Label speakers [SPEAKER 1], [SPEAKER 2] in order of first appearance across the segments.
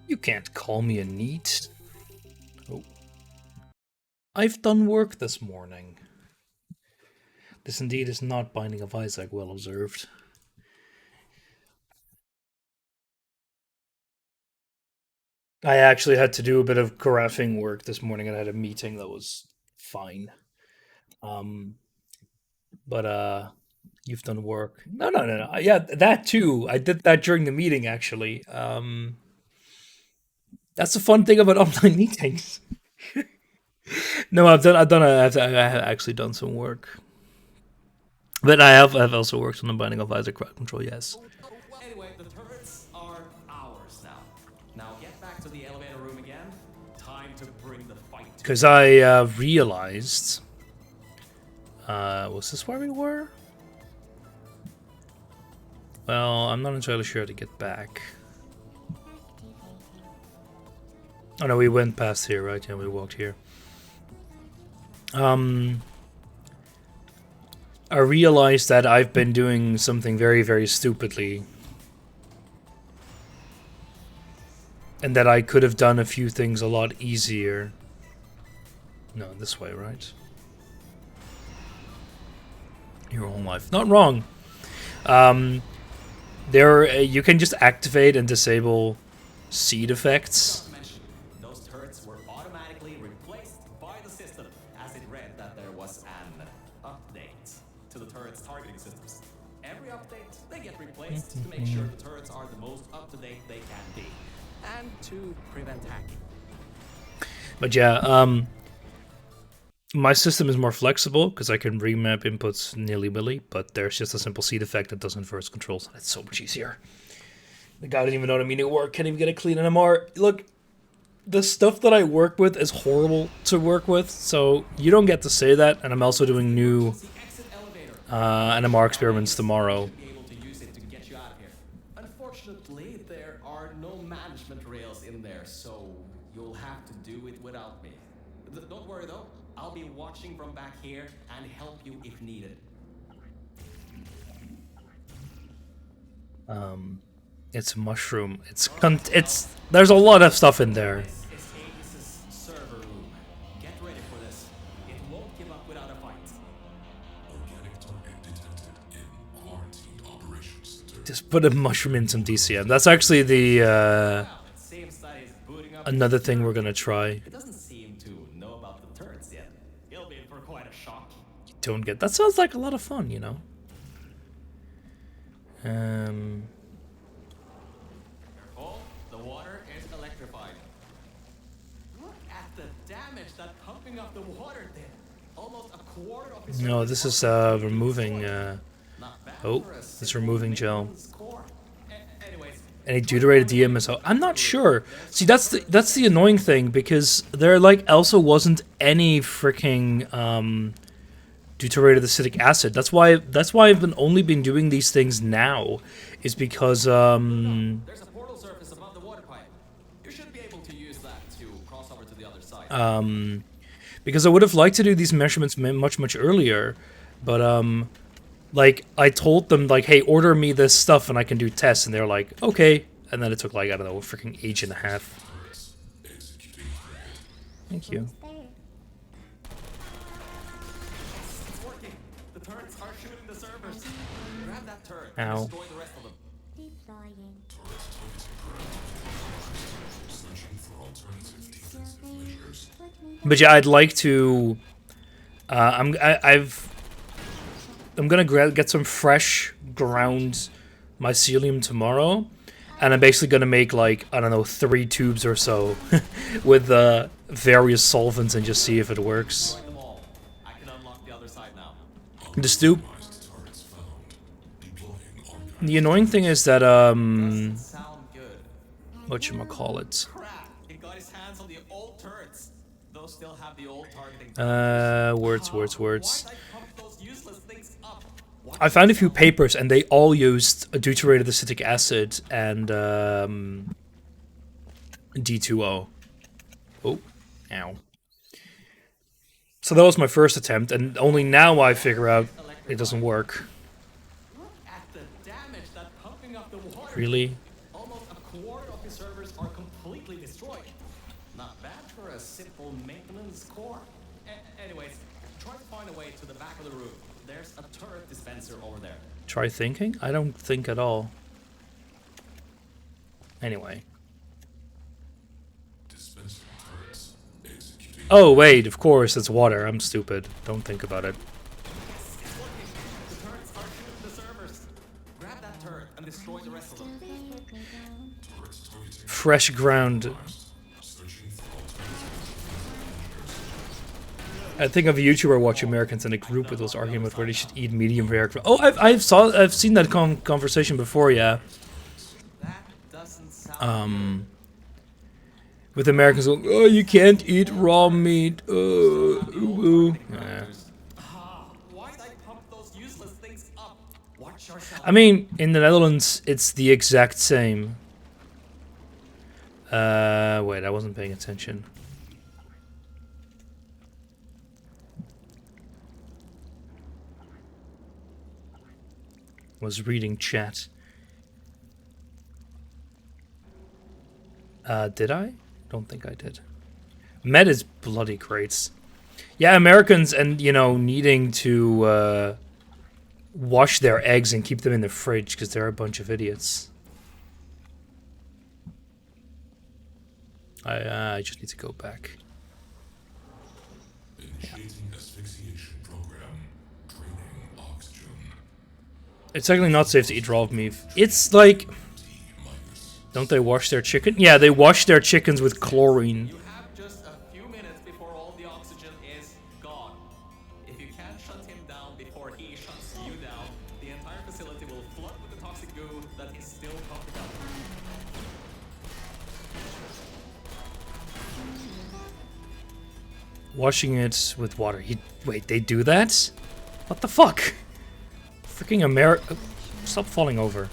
[SPEAKER 1] You can't call me a neat. Oh. I've done work this morning. This indeed is not Binding of Isaac, well observed. I actually had to do a bit of graphing work this morning and I had a meeting that was fine. Um, but you've done work. No. Yeah, that too. I did that during the meeting actually. That's the fun thing about online meetings. No, I've actually done some work. But I've also worked on the Binding of Isaac crowd control, yes.
[SPEAKER 2] Anyway, the turrets are ours now. Now get back to the elevator room again. Time to bring the fight.
[SPEAKER 1] Because I realized. Was this where we were? Well, I'm not entirely sure how to get back. Oh no, we went past here, right? Yeah, we walked here. I realized that I've been doing something very, very stupidly. And that I could have done a few things a lot easier. No, this way, right? Your whole life. Not wrong. You can just activate and disable seed effects.
[SPEAKER 2] Those turrets were automatically replaced by the system as it read that there was an update to the turrets targeting systems. Every update, they get replaced to make sure the turrets are the most up-to-date they can be, and to prevent hacking.
[SPEAKER 1] But yeah, my system is more flexible because I can remap inputs nilly-willy, but there's just a simple seed effect that does inverse controls, and it's so much easier. The guy didn't even know what I mean at work, can't even get a clean NMR. Look, the stuff that I work with is horrible to work with, so you don't get to say that, and I'm also doing new NMR experiments tomorrow.
[SPEAKER 2] Unfortunately, there are no management rails in there, so you'll have to do it without me. Don't worry though, I'll be watching from back here and help you if needed.
[SPEAKER 1] It's a mushroom. It's there's a lot of stuff in there.
[SPEAKER 2] This is Hades' server room. Get ready for this. It won't give up without a fight.
[SPEAKER 3] Organic target detected in quarantined operations center.
[SPEAKER 1] Just put a mushroom in some DCM. That's actually the
[SPEAKER 2] It seems that it's booting up
[SPEAKER 1] another thing we're gonna try.
[SPEAKER 2] It doesn't seem to know about the turrets yet. He'll be in for quite a shock.
[SPEAKER 1] Don't get that sounds like a lot of fun, you know.
[SPEAKER 2] Careful, the water is electrified. Look at the damage that pumping up the water did. Almost a quarter of his
[SPEAKER 1] No, this is removing.
[SPEAKER 2] Not bad
[SPEAKER 1] Oh,
[SPEAKER 2] for a
[SPEAKER 1] it's
[SPEAKER 2] simple
[SPEAKER 1] removing gel.
[SPEAKER 2] maintenance core. Anyways,
[SPEAKER 1] Any deuterated DMSO. I'm not sure. See, that's the annoying thing because there like also wasn't any freaking deuterated acetic acid. That's why I've only been doing these things now, is because
[SPEAKER 2] there's a portal surface above the water pipe. You should be able to use that to cross over to the other side.
[SPEAKER 1] because I would have liked to do these measurements much earlier, but like I told them like, hey, order me this stuff and I can do tests, and they're like, okay, and then it took like I don't know, a freaking age and a half. Thank you.
[SPEAKER 2] It's working. The turrets are shooting the servers. Grab that turret
[SPEAKER 1] Ow.
[SPEAKER 2] and destroy the rest of them.
[SPEAKER 4] Deploying.
[SPEAKER 3] Searching for alternative defensive measures.
[SPEAKER 1] But yeah, I'd like to. I'm gonna get some fresh ground mycelium tomorrow, and I'm basically gonna make like I don't know 3 tubes or so with various solvents and just see if it works.
[SPEAKER 2] Destroy them all. I can unlock the other side now.
[SPEAKER 1] Just do.
[SPEAKER 3] Optimized targets found. Deploying archive.
[SPEAKER 1] The annoying thing is that
[SPEAKER 2] Doesn't sound good.
[SPEAKER 1] whatchamacallit.
[SPEAKER 2] Crap! He got his hands on the old turrets. Those still have the old targeting.
[SPEAKER 1] Words.
[SPEAKER 2] Why'd I pump those useless things up? Why
[SPEAKER 1] I found a few papers and they all used deuterated acetic acid and D2O. Oh, ow. So that was my first attempt, and only now I figure out it doesn't work.
[SPEAKER 2] Look at the damage that pumping up the water.
[SPEAKER 1] Really?
[SPEAKER 2] Almost a quarter of his servers are completely a simple maintenance core? Anyways, try to find a way to the back of the room. There's a turret dispenser over there.
[SPEAKER 1] Try thinking? I don't think at all. Anyway.
[SPEAKER 3] Dispensing turrets. Executing.
[SPEAKER 1] Oh, wait, of course, it's water. I'm stupid. Don't think about it.
[SPEAKER 2] Yes, it's working. The turrets are shooting the servers. Grab that turret and destroy the rest of them.
[SPEAKER 3] Turrets targeting.
[SPEAKER 1] Fresh ground.
[SPEAKER 3] Searching for alternative.
[SPEAKER 1] I think of a YouTuber watching Americans in a group with those arguing about where they should eat medium rare. Oh, I've seen that conversation before, yeah.
[SPEAKER 2] That doesn't sound
[SPEAKER 1] With Americans going, oh, you can't eat raw meat. Yeah.
[SPEAKER 2] Why'd I pump those useless things up? Watch yourself.
[SPEAKER 1] I mean, in the Netherlands, it's the exact same. Wait, I wasn't paying attention. Was reading chat. Did I? Don't think I did. Med is bloody great. Yeah, Americans and, you know, needing to wash their eggs and keep them in the fridge because they're a bunch of idiots. I just need to go back.
[SPEAKER 3] Initiating asphyxiation program. Draining oxygen.
[SPEAKER 1] It's actually not safe to eat raw meat. It's like...
[SPEAKER 3] T-minus.
[SPEAKER 1] Don't they wash their chicken? Yeah, they wash their chickens with chlorine.
[SPEAKER 2] You have just a few minutes before all the oxygen is gone. If you can't shut him down before he shuts you down, the entire facility will flood with the toxic goo that he's still pumping up.
[SPEAKER 1] Washing it with water. Wait, they do that? What the fuck? Freaking America. Stop falling over.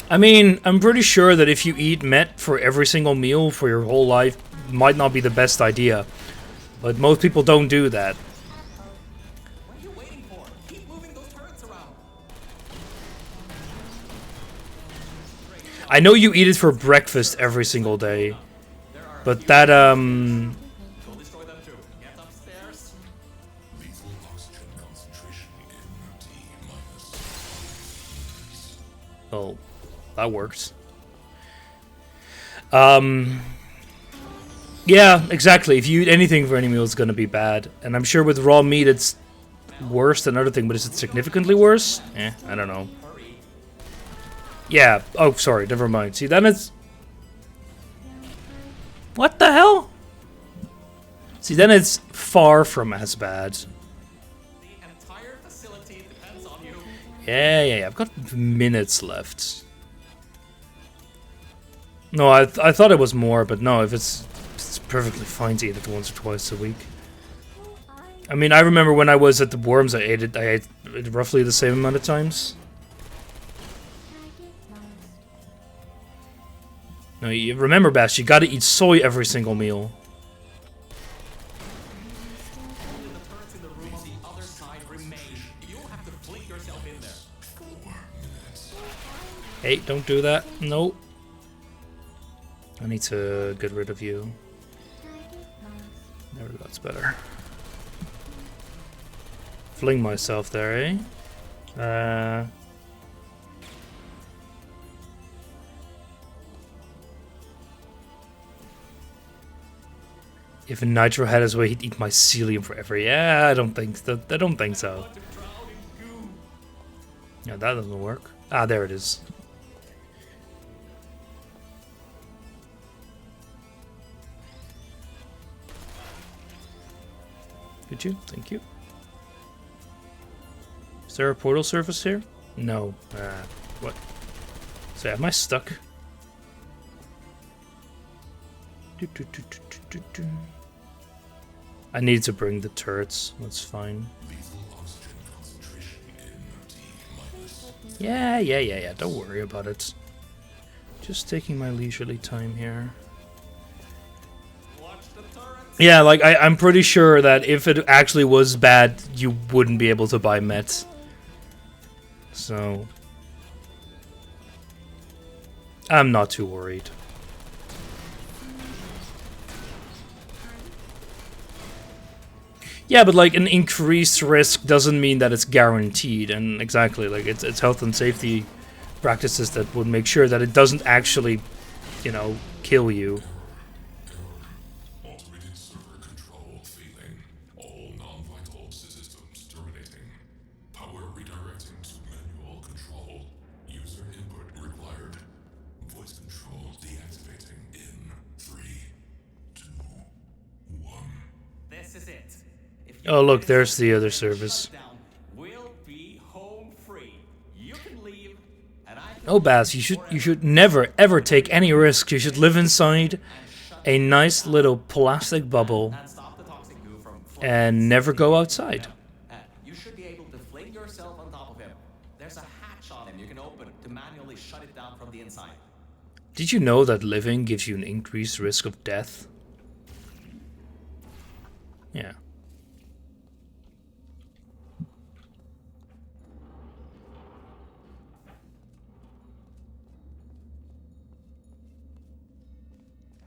[SPEAKER 1] I mean, I'm pretty sure that if you eat met for every single meal for your whole life, might not be the best idea. But most people don't do that.
[SPEAKER 2] What are you waiting for? Keep moving those turrets around.
[SPEAKER 1] I know you eat it for breakfast every single day. But that,
[SPEAKER 2] Go destroy them too. Get upstairs.
[SPEAKER 3] Lethal oxygen concentration in T-minus.
[SPEAKER 1] Oh, that works. Yeah, exactly. If you eat anything for any meal, it's gonna be bad. And I'm sure with raw meat, it's worse than other thing. But is it significantly worse? I don't know.
[SPEAKER 2] Hurry.
[SPEAKER 1] Yeah. Oh, sorry. Never mind. See, then it's... What the hell? See, then it's far from as bad.
[SPEAKER 2] The entire facility depends on you.
[SPEAKER 1] Yeah. I've got minutes left. No, I thought it was more, but no, if it's perfectly fine to eat it once or twice a week. I mean, I remember when I was at the Worms, I ate it roughly the same amount of times. No, you remember, Bash, you gotta eat soy every single meal.
[SPEAKER 2] Only the turrets in the room on the other side remain. You'll have to fling yourself in there.
[SPEAKER 3] 4 minutes.
[SPEAKER 1] Hey, don't do that. Nope. I need to get rid of you. There we go, that's better. Fling myself there, eh? If a Nitro had his way, he'd eat mycelium forever. Yeah, I don't think so. I don't think so.
[SPEAKER 2] To drown in goo.
[SPEAKER 1] Yeah, that doesn't work. Ah, there it is. Could you? Thank you. Is there a portal surface here? No. What? So am I stuck? I need to bring the turrets. That's fine.
[SPEAKER 3] Lethal oxygen concentration in T-minus.
[SPEAKER 1] Yeah. Don't worry about it. Just taking my leisurely time here.
[SPEAKER 2] Watch the turrets.
[SPEAKER 1] Yeah, like, I'm pretty sure that if it actually was bad, you wouldn't be able to buy mets. So... I'm not too worried. Yeah, but like an increased risk doesn't mean that it's guaranteed, and exactly, like it's health and safety practices that would make sure that it doesn't actually, you know, kill you.
[SPEAKER 3] Automated server control failing. All non-vital systems terminating. Power redirecting to manual control. User input required. Voice control deactivating in 3, 2, 1.
[SPEAKER 2] This is it. If
[SPEAKER 1] Oh,
[SPEAKER 2] you
[SPEAKER 1] look,
[SPEAKER 2] miss
[SPEAKER 1] there's the other
[SPEAKER 2] this
[SPEAKER 1] service.
[SPEAKER 2] shutdown, we'll be home free. You can leave, and I can
[SPEAKER 1] Oh, Baz, you should never ever take any risks. You should live inside a nice little plastic bubble
[SPEAKER 2] and stop the toxic goo from flowing
[SPEAKER 1] and never go outside.
[SPEAKER 2] You should be able to fling yourself on top of him. There's a hatch on him you can open to manually shut it down from the inside.
[SPEAKER 1] Did you know that living gives you an increased risk of death? Yeah.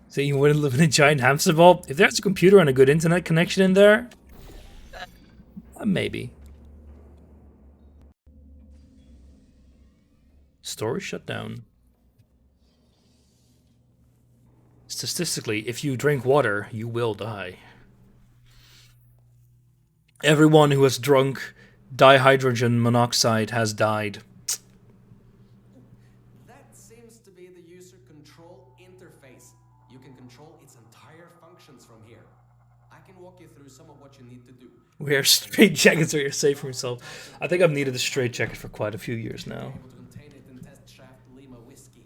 [SPEAKER 1] So you wouldn't live in a giant hamster ball? If there's a computer and a good internet connection in there, maybe. Storage shut down. Statistically, if you drink water, you will die. Everyone who has drunk dihydrogen monoxide has died.
[SPEAKER 4] That seems to be the user control interface. You can control its entire functions from here. I can walk you through some of what you need to do.
[SPEAKER 1] Wear straight jackets so you're safe from yourself. I think I've needed a straight jacket for quite a few years now.
[SPEAKER 4] Able to contain it in test shaft Lima whiskey.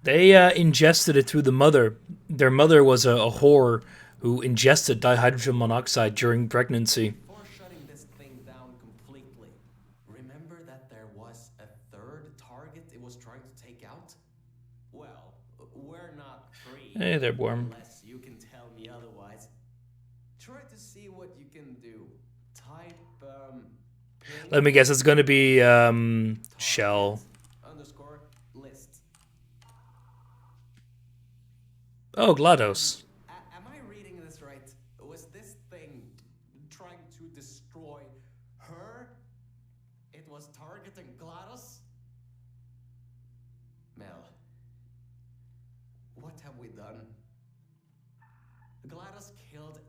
[SPEAKER 1] They ingested it through the mother. Their mother was a whore who ingested dihydrogen monoxide during pregnancy.
[SPEAKER 4] Before shutting this thing down completely, remember that there was a third target it was trying to take out?
[SPEAKER 2] Well, we're not free.
[SPEAKER 1] Hey there, Worm.
[SPEAKER 4] Unless you can tell me otherwise. Try to see what you can do. Type ping
[SPEAKER 1] Let me guess, it's gonna be Shell.
[SPEAKER 4] underscore list.
[SPEAKER 1] Oh, GLaDOS.
[SPEAKER 4] Am I reading this right? Was this thing trying to destroy her? It was targeting GLaDOS? Mel, what have we done? GLaDOS killed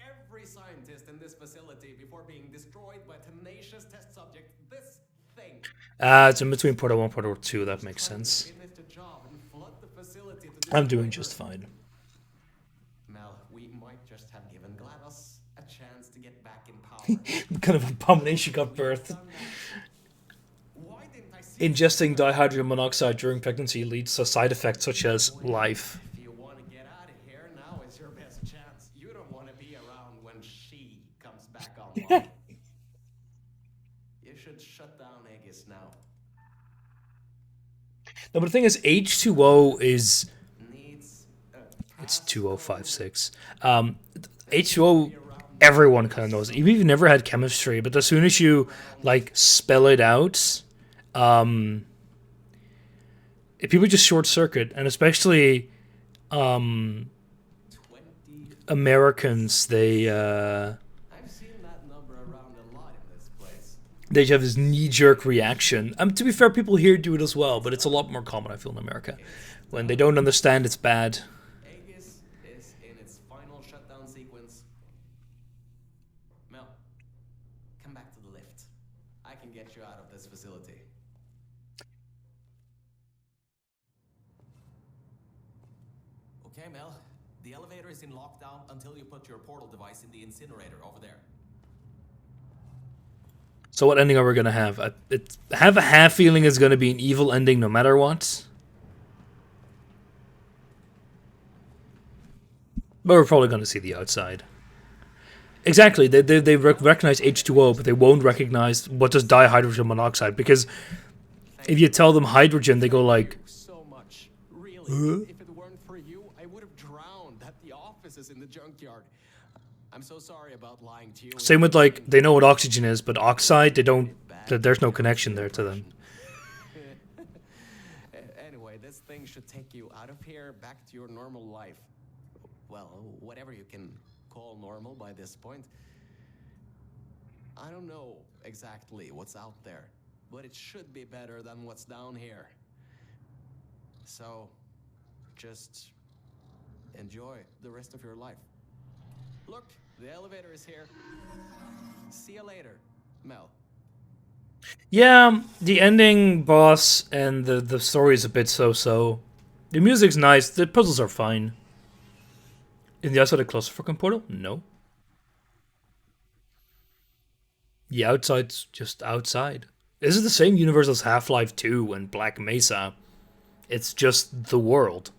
[SPEAKER 4] every scientist in this facility before being destroyed by tenacious test subject. This thing.
[SPEAKER 1] It's in between Portal 1 and Portal 2, that makes sense.
[SPEAKER 4] Finish the job and flood the facility to
[SPEAKER 1] I'm doing
[SPEAKER 4] destroy
[SPEAKER 1] just
[SPEAKER 4] her.
[SPEAKER 1] fine.
[SPEAKER 4] Mel, we might just have given GLaDOS a chance to get back in power.
[SPEAKER 1] What kind of abomination got birthed?
[SPEAKER 4] Why didn't I see
[SPEAKER 1] Ingesting dihydrogen monoxide during pregnancy leads to side effects such as life.
[SPEAKER 4] If you want to get out of here, now is your best chance. You don't want to be around when she comes back online. You should shut down Aegis now.
[SPEAKER 1] No, but the thing is, H2O is...
[SPEAKER 4] Needs
[SPEAKER 1] It's 2056. H2O, everyone kind of knows. Even if you've never had chemistry, but as soon as you, like, spell it out, people just short circuit, and especially
[SPEAKER 4] 20.
[SPEAKER 1] Americans, they
[SPEAKER 4] I've seen that number around a lot in this place.
[SPEAKER 1] they have this knee-jerk reaction. To be fair, people here do it as well, but it's a lot more common, I feel, in America. When they don't understand, it's bad.
[SPEAKER 4] Aegis is in its final shutdown sequence. Mel, come back to the lift. I can get you out of this facility.
[SPEAKER 2] Okay, Mel. The elevator is in lockdown until you put your portal device in the incinerator over there.
[SPEAKER 1] So what ending are we going to have? I have a half feeling it's going to be an evil ending no matter what. But we're probably going to see the outside. Exactly, they recognize H2O, but they won't recognize what does dihydrogen monoxide, because if you tell them hydrogen, they go like,
[SPEAKER 4] So much. Really. If it weren't for you, I would have drowned at the offices in the junkyard. I'm so sorry about lying to you.
[SPEAKER 1] same with like, they know what oxygen is, but oxide, they don't, there's no connection there to them.
[SPEAKER 4] Anyway, this thing should take you out of here, back to your normal life. Well, whatever you can call normal by this point. I don't know exactly what's out there, but it should be better than what's down here. So, just enjoy the rest of your life. Look, the elevator is here. See you later, Mel.
[SPEAKER 1] Yeah, the ending boss and the story is a bit so-so. The music's nice, the puzzles are fine. In the outside of the clusterfuck portal? No. The outside's just outside. This is the same universe as Half-Life 2 and Black Mesa. It's just the world.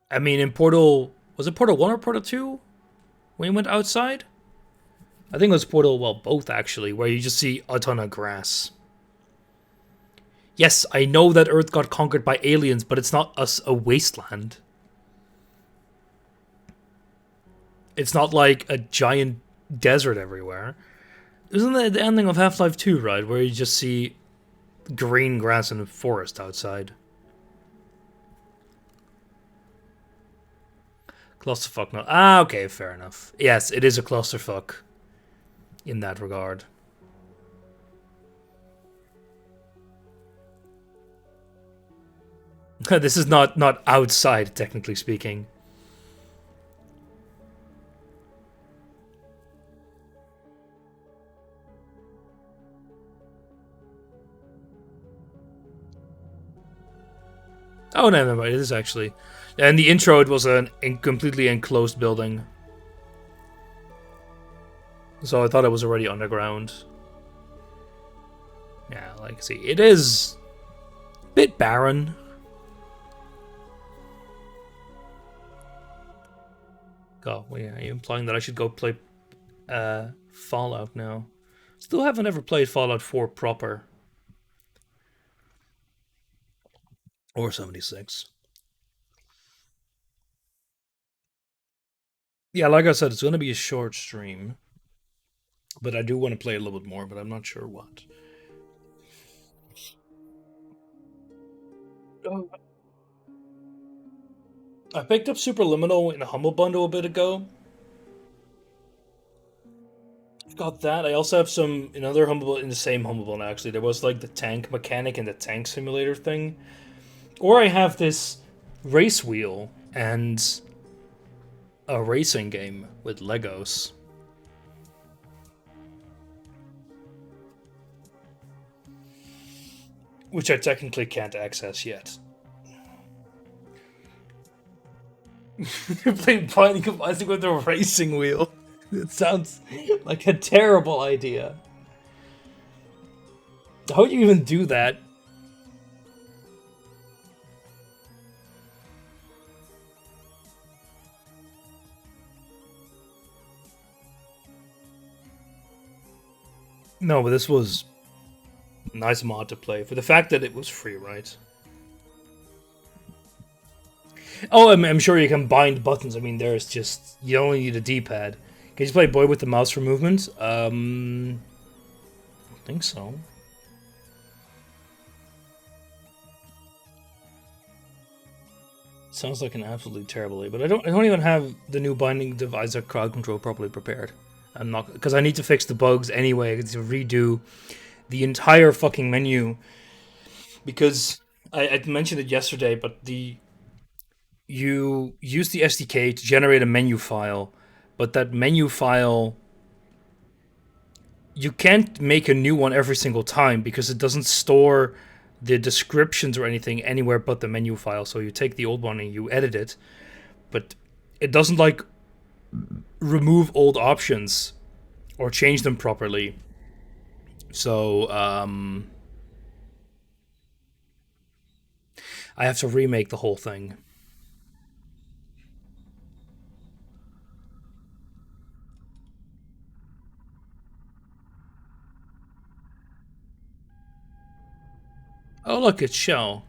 [SPEAKER 1] I mean, in Portal... Was it Portal 1 or Portal 2? When you went outside? I think it was Portal, well, both actually, where you just see a ton of grass. Yes, I know that Earth got conquered by aliens, but it's not a wasteland. It's not like a giant desert everywhere. Isn't that the ending of Half-Life 2, right? Where you just see green grass in a forest outside. Clusterfuck, no. Ah, okay, fair enough. Yes, it is a clusterfuck in that regard. This is not outside, technically speaking. Oh, no, never mind. It is actually. And the intro, it was a completely enclosed building. So I thought it was already underground. Yeah, like, see, it is a bit barren. God, well, yeah, are you implying that I should go play Fallout now? Still haven't ever played Fallout 4 proper. Or 76. Yeah, like I said, it's going to be a short stream. But I do want to play a little bit more, but I'm not sure what. I picked up Superliminal in a Humble Bundle a bit ago. I've got that. I also have some another Humble in the same Humble Bundle, actually. There was like the tank mechanic and the tank simulator thing. Or I have this race wheel and a racing game with Legos. Which I technically can't access yet. You're playing Binding of Isaac with a racing wheel. It sounds like a terrible idea. How would you even do that? No, but this was a nice mod to play for the fact that it was free, right? Oh, I'm sure you can bind buttons. I mean, there's just... You only need a D-pad. Can you play Boy with the mouse for movement? I don't think so. Sounds like an absolutely terrible idea, but I don't even have the new Binding of Isaac crowd control properly prepared. I'm not... Because I need to fix the bugs anyway. I need to redo the entire fucking menu. Because I mentioned it yesterday, but you use the SDK to generate a menu file, but that menu file, you can't make a new one every single time because it doesn't store the descriptions or anything anywhere but the menu file. So you take the old one and you edit it, but it doesn't like remove old options or change them properly. So I have to remake the whole thing. Oh, look, it's Shell.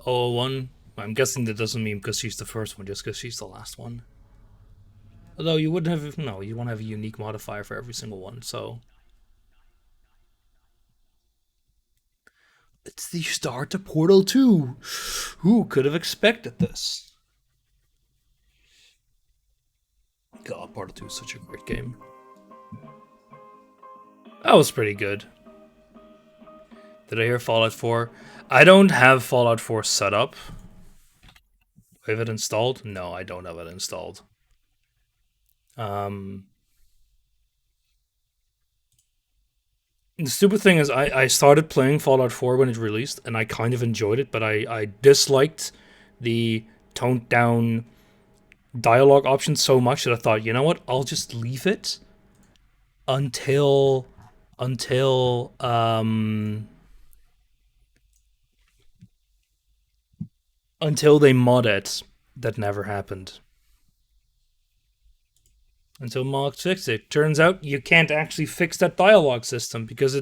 [SPEAKER 1] Oh, one. I'm guessing that doesn't mean because she's the first one, just because she's the last one. Although you wouldn't have... No, you won't have a unique modifier for every single one, so... It's the start to Portal 2. Who could have expected this? God, Portal 2 is such a great game. That was pretty good. Did I hear Fallout 4? I don't have Fallout 4 set up. Do I have it installed? No, I don't have it installed. The stupid thing is I started playing Fallout 4 when it released, and I kind of enjoyed it, but I disliked the toned down dialogue option so much that I thought, you know what, I'll just leave it until they mod it. That never happened. Until mods fixed it. Turns out you can't actually fix that dialogue system because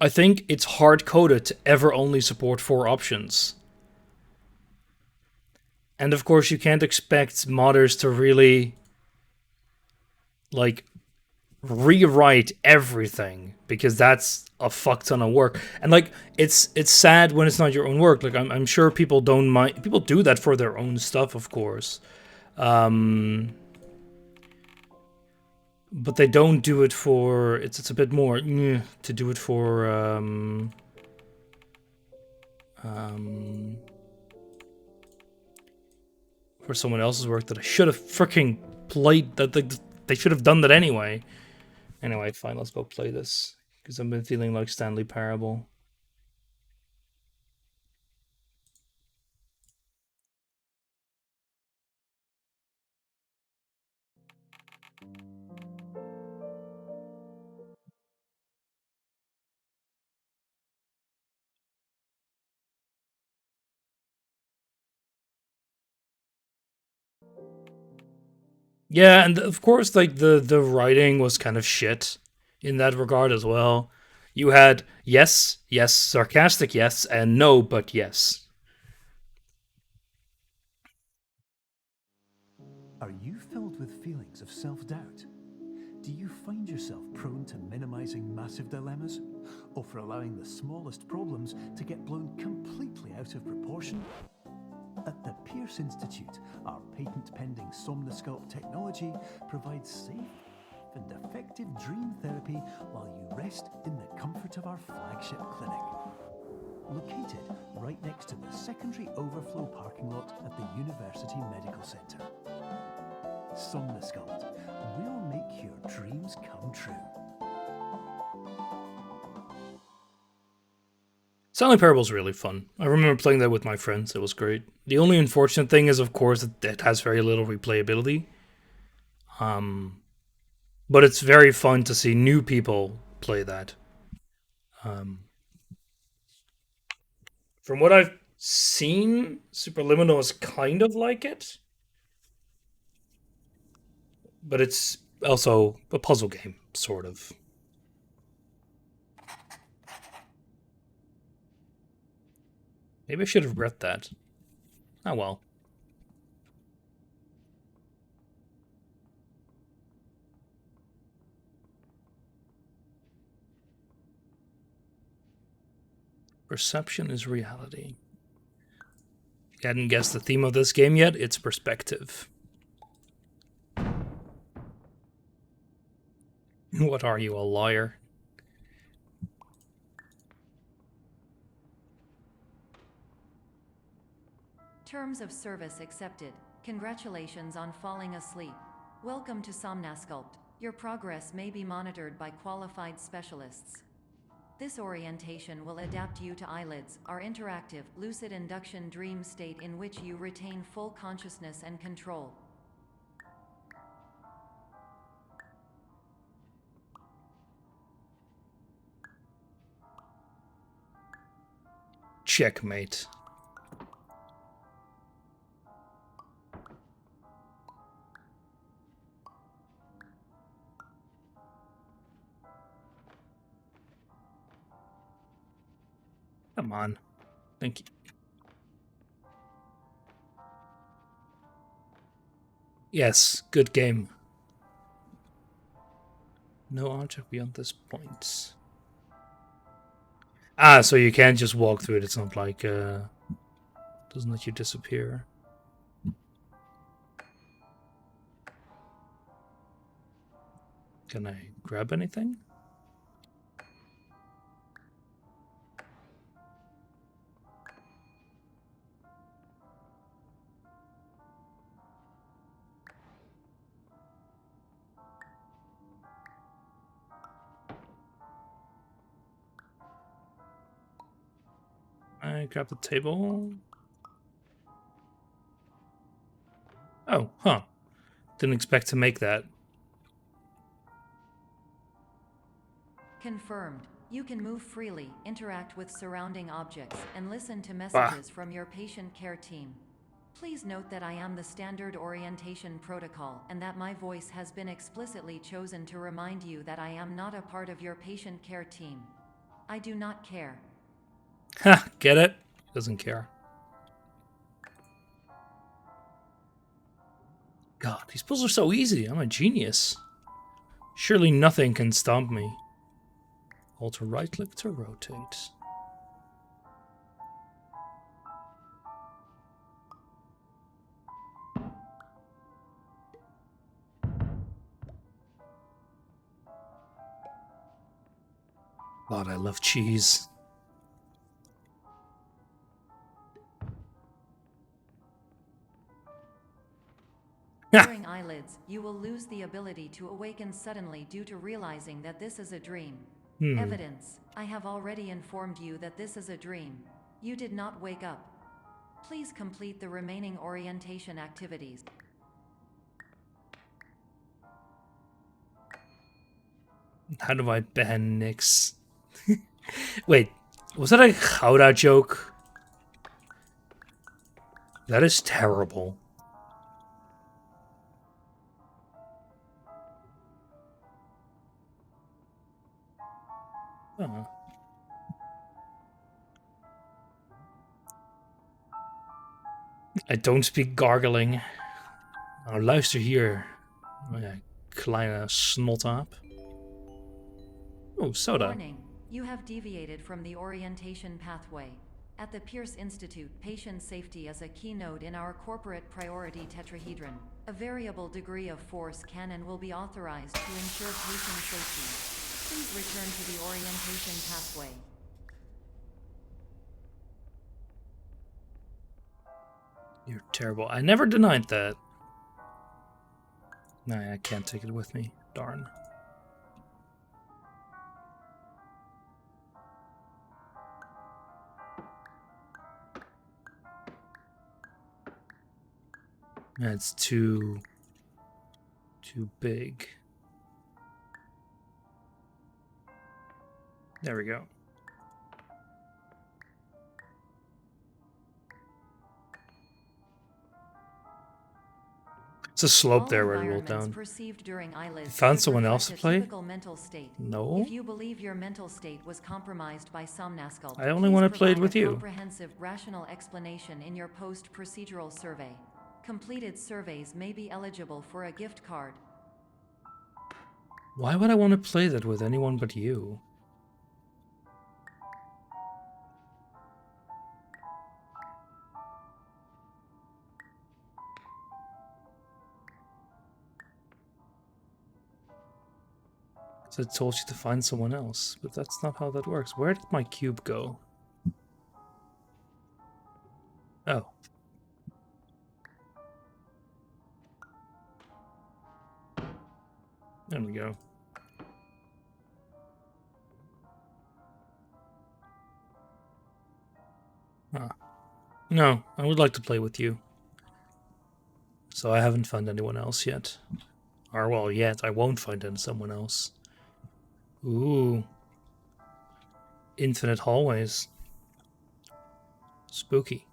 [SPEAKER 1] I think it's hard-coded to ever only support 4 options. And of course you can't expect modders to really like rewrite everything because that's a fuck ton of work. And like it's sad when it's not your own work. Like I'm sure people don't mind, people do that for their own stuff, of course. But they don't do it for it's a bit more to do it for someone else's work that I should have freaking played. That they should have done that anyway. Anyway, fine, let's go play this because I've been feeling like Stanley Parable. Yeah, and of course, like the writing was kind of shit in that regard as well. You had yes, yes, sarcastic yes, and no, but yes.
[SPEAKER 5] Are you filled with feelings of self-doubt? Do you find yourself prone to minimizing massive dilemmas, or for allowing the smallest problems to get blown completely out of proportion? At the Pierce Institute, our patent-pending Somnosculpt technology provides safe and effective dream therapy while you rest in the comfort of our flagship clinic. Located right next to the secondary overflow parking lot at the University Medical Center. Somnosculpt, we'll make your dreams come true.
[SPEAKER 1] Stanley Parable's really fun. I remember playing that with my friends. It was great. The only unfortunate thing is, of course, that it has very little replayability. But it's very fun to see new people play that. From what I've seen, Superliminal is kind of like it. But it's also a puzzle game, sort of. Maybe I should have read that. Oh well. Perception is reality. If you hadn't guessed the theme of this game yet, it's perspective. What are you, a liar?
[SPEAKER 6] Terms of service accepted. Congratulations on falling asleep. Welcome to Somnosculpt. Your progress may be monitored by qualified specialists. This orientation will adapt you to eyelids, our interactive, lucid induction dream state in which you retain full consciousness and control.
[SPEAKER 1] Checkmate. Come on. Thank you. Yes, good game. No object beyond this point. Ah, so you can't just walk through it. It's not like doesn't let you disappear. Can I grab anything? I grab the table. Oh, huh. Didn't expect to make that.
[SPEAKER 6] Confirmed. You can move freely, interact with surrounding objects, and listen to
[SPEAKER 1] Bah.
[SPEAKER 6] messages from your patient care team. Please note that I am the standard orientation protocol and that my voice has been explicitly chosen to remind you that I am not a part of your patient care team. I do not care.
[SPEAKER 1] Ha, get it? Doesn't care. God, these puzzles are so easy. I'm a genius. Surely nothing can stomp me. Hold to right click to rotate. God, I love cheese.
[SPEAKER 6] During eyelids, you will lose the ability to awaken suddenly due to realizing that this is a dream. Evidence. I have already informed you that this is a dream. You did not wake up. Please complete the remaining orientation activities.
[SPEAKER 1] How do I ban Nyx? Wait, was that a Gouda joke? That is terrible. Oh. I don't speak gargling. Nou, luister hier. Oh ja, kleine snotaap. Oh, soda.
[SPEAKER 6] Warning. You have deviated from the orientation pathway. At the Pierce Institute, patient safety is a keynote in our corporate priority tetrahedron. A variable degree of force can and will be authorized to ensure patient safety. Please return to the orientation pathway.
[SPEAKER 1] You're terrible. I never denied that. No, I can't take it with me. Darn. That's too big. There we go. It's a slope
[SPEAKER 6] All
[SPEAKER 1] there where we rolled
[SPEAKER 6] environments
[SPEAKER 1] down.
[SPEAKER 6] perceived during eyelids
[SPEAKER 1] Found
[SPEAKER 6] should
[SPEAKER 1] someone
[SPEAKER 6] reflect
[SPEAKER 1] else to
[SPEAKER 6] a
[SPEAKER 1] play?
[SPEAKER 6] typical mental state.
[SPEAKER 1] No.
[SPEAKER 6] If you believe your mental state was compromised by Somnasculpt,
[SPEAKER 1] I only
[SPEAKER 6] please
[SPEAKER 1] wanna play it
[SPEAKER 6] provide
[SPEAKER 1] with
[SPEAKER 6] a
[SPEAKER 1] you.
[SPEAKER 6] comprehensive, rational explanation in your post-procedural survey. Completed surveys may be eligible for a gift card.
[SPEAKER 1] Why would I want to play that with anyone but you? So I told you to find someone else, but that's not how that works. Where did my cube go? Oh. There we go. Ah. No, I would like to play with you. So I haven't found anyone else yet. Or well, yet. I won't find someone else. Ooh. Infinite hallways. Spooky.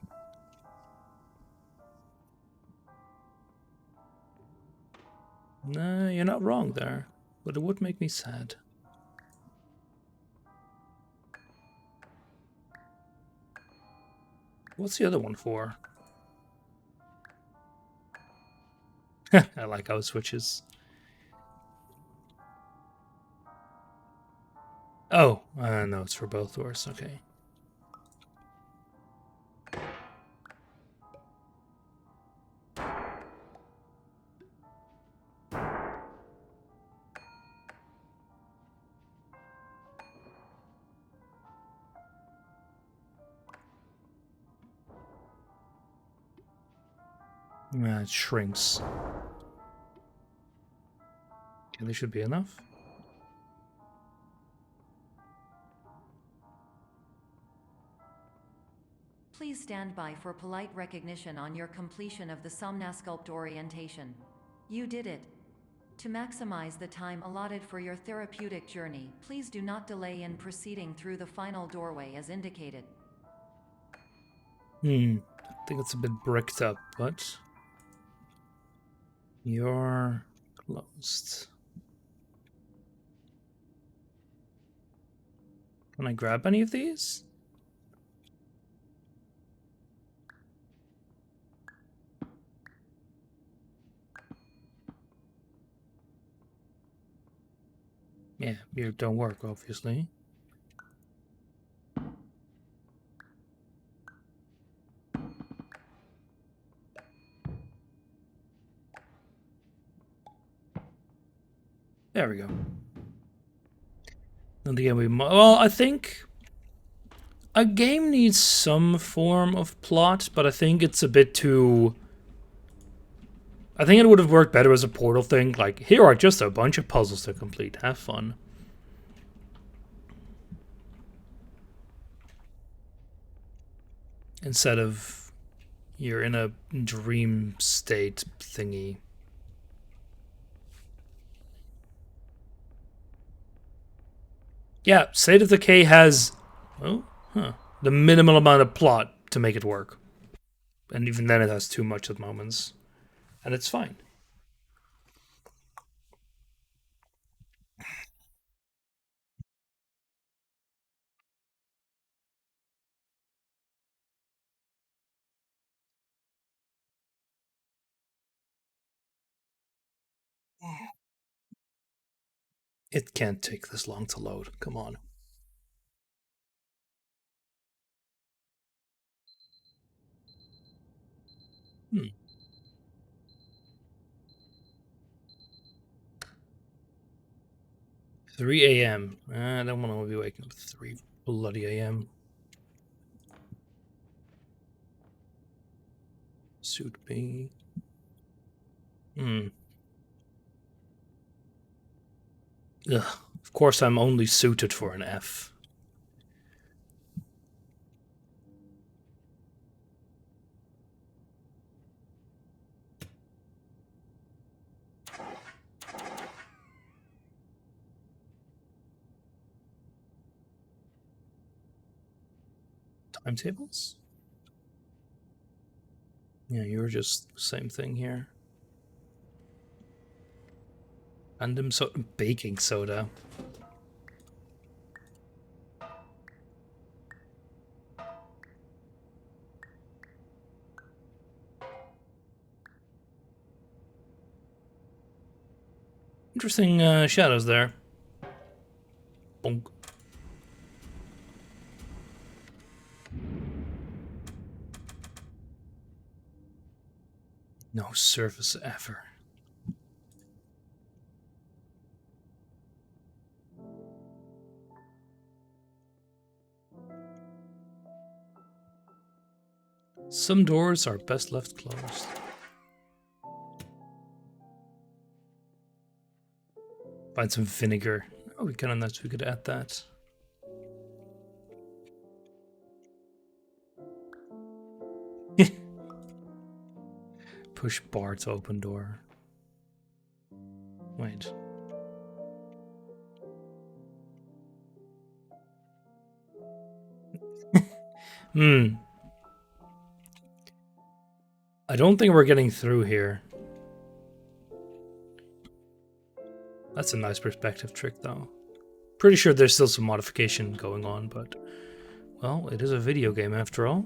[SPEAKER 1] Nah, you're not wrong there. But it would make me sad. What's the other one for? I like how it switches. Oh, no, it's for both doors. Okay. It shrinks. Okay, this should be enough.
[SPEAKER 6] Please stand by for polite recognition on your completion of the Somnasculpt orientation. You did it. To maximize the time allotted for your therapeutic journey, please do not delay in proceeding through the final doorway as indicated.
[SPEAKER 1] I think it's a bit bricked up, but you're closed. Can I grab any of these? Yeah, you don't work, obviously. There we go. And again, well, I think a game needs some form of plot, but I think it's a bit too... I think it would have worked better as a Portal thing. Like, here are just a bunch of puzzles to complete. Have fun. Instead of you're in a dream state thingy. Yeah, State of Decay has, well, the minimal amount of plot to make it work. And even then it has too much at moments. And it's fine. It can't take this long to load. Come on. Hmm. 3 a.m. I don't want to be waking up at 3 bloody a.m. Suit me. Ugh. Of course I'm only suited for an F. Timetables? Yeah, you're just same thing here. Random baking soda. Interesting shadows there. Bonk. No surface ever. Some doors are best left closed. Find some vinegar. Oh, we could add that. Push bar to open door. Wait. I don't think we're getting through here. That's a nice perspective trick, though. Pretty sure there's still some modification going on, but... Well, it is a video game after all.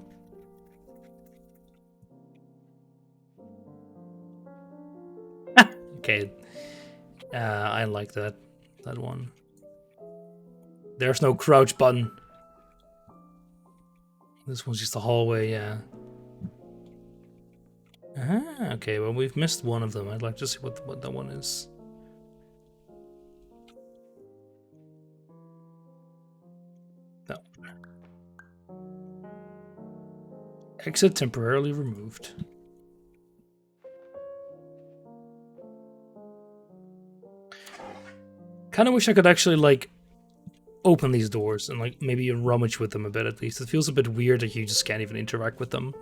[SPEAKER 1] Okay. I like that one. There's no crouch button. This one's just a hallway, yeah. Ah, okay, well, we've missed one of them. I'd like to see what that one is. No. Exit temporarily removed. Kind of wish I could actually, like, open these doors and, like, maybe rummage with them a bit at least. It feels a bit weird that you just can't even interact with them.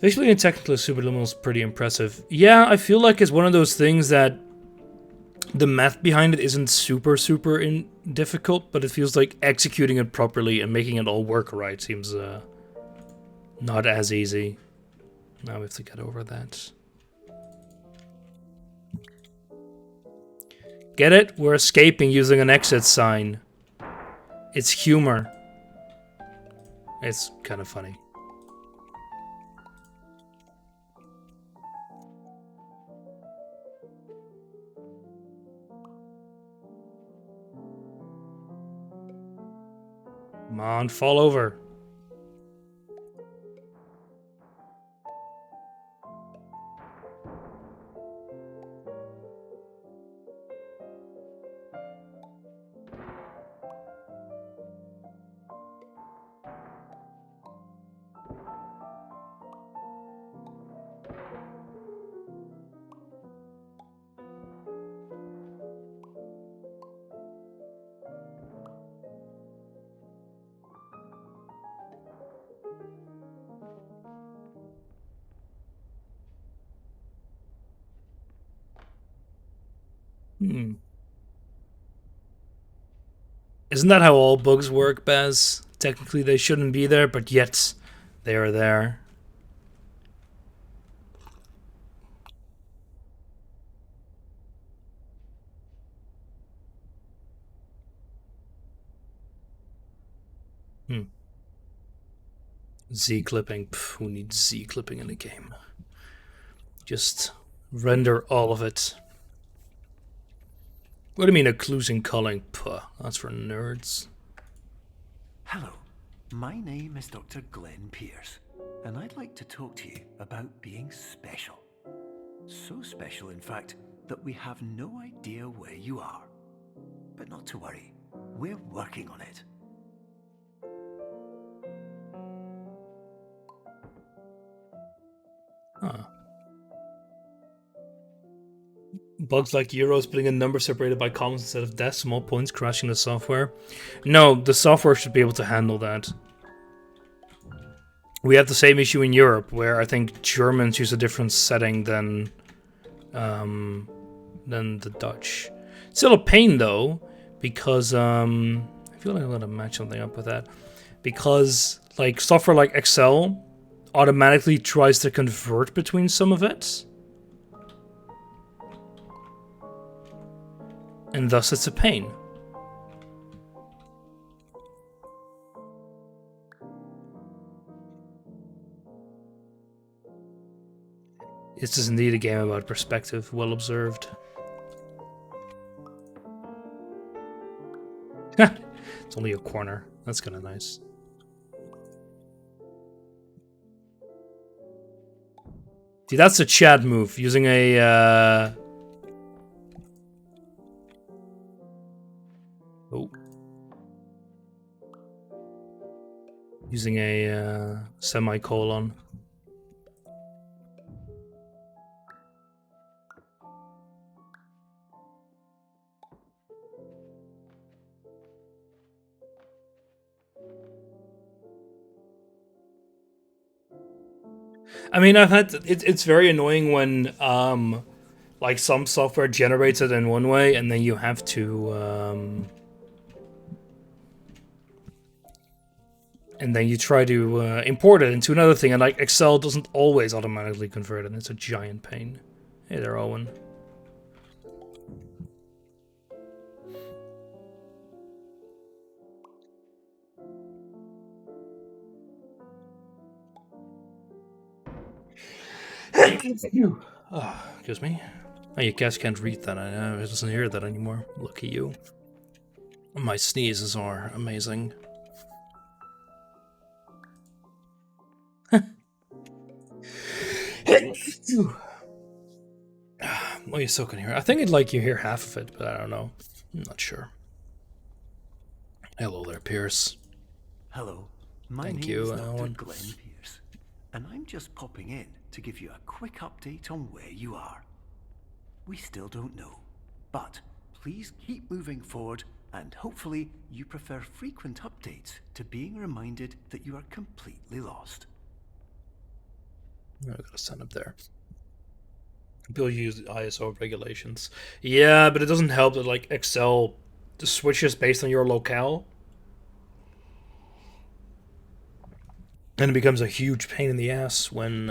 [SPEAKER 1] Visually and technically, Superliminal is pretty impressive. Yeah, I feel like it's one of those things that the math behind it isn't super difficult, but it feels like executing it properly and making it all work right seems not as easy. Now we have to get over that. Get it? We're escaping using an exit sign. It's humor. It's kind of funny. Come on, fall over. Isn't that how all bugs work, Baz? Technically they shouldn't be there, but yet they are there. Z-clipping. Who needs Z-clipping in a game? Just render all of it. What do you mean occlusion culling? Puh, that's for nerds.
[SPEAKER 5] Hello, my name is Dr. Glenn Pierce, and I'd like to talk to you about being special. So special, in fact, that we have no idea where you are. But not to worry, we're working on it.
[SPEAKER 1] Huh. Bugs like Euros putting a number separated by commas instead of decimal points crashing the software. No, the software should be able to handle that. We have the same issue in Europe, where I think Germans use a different setting than the Dutch. Still a pain though, because I feel like I'm gonna match something up with that. Because like software like Excel automatically tries to convert between some of it. And thus it's a pain. This is indeed a game about perspective, well observed. It's only a corner. That's kind of nice. See, that's a Chad move, using a... Using a semicolon. I mean, I've had it's very annoying when like some software generates it in one way and then you have to and then you try to import it into another thing, and like Excel doesn't always automatically convert it, and it's a giant pain. Hey there, Owen. Oh, excuse me. Oh, you guys can't read that. I know. It doesn't hear that anymore. Lucky you. My sneezes are amazing. Well, you still can hear. I think I'd like you hear half of it, but I don't know. I'm not sure. Hello there, Pierce.
[SPEAKER 5] Hello, my
[SPEAKER 1] Thank
[SPEAKER 5] name
[SPEAKER 1] you,
[SPEAKER 5] is Dr.
[SPEAKER 1] Alan.
[SPEAKER 5] Glenn Pierce, and I'm just popping in to give you a quick update on where you are. We still don't know, but please keep moving forward, and hopefully you prefer frequent updates to being reminded that you are completely lost.
[SPEAKER 1] I gotta stand up there. People use ISO regulations. Yeah, but it doesn't help that like Excel switches based on your locale. And it becomes a huge pain in the ass when,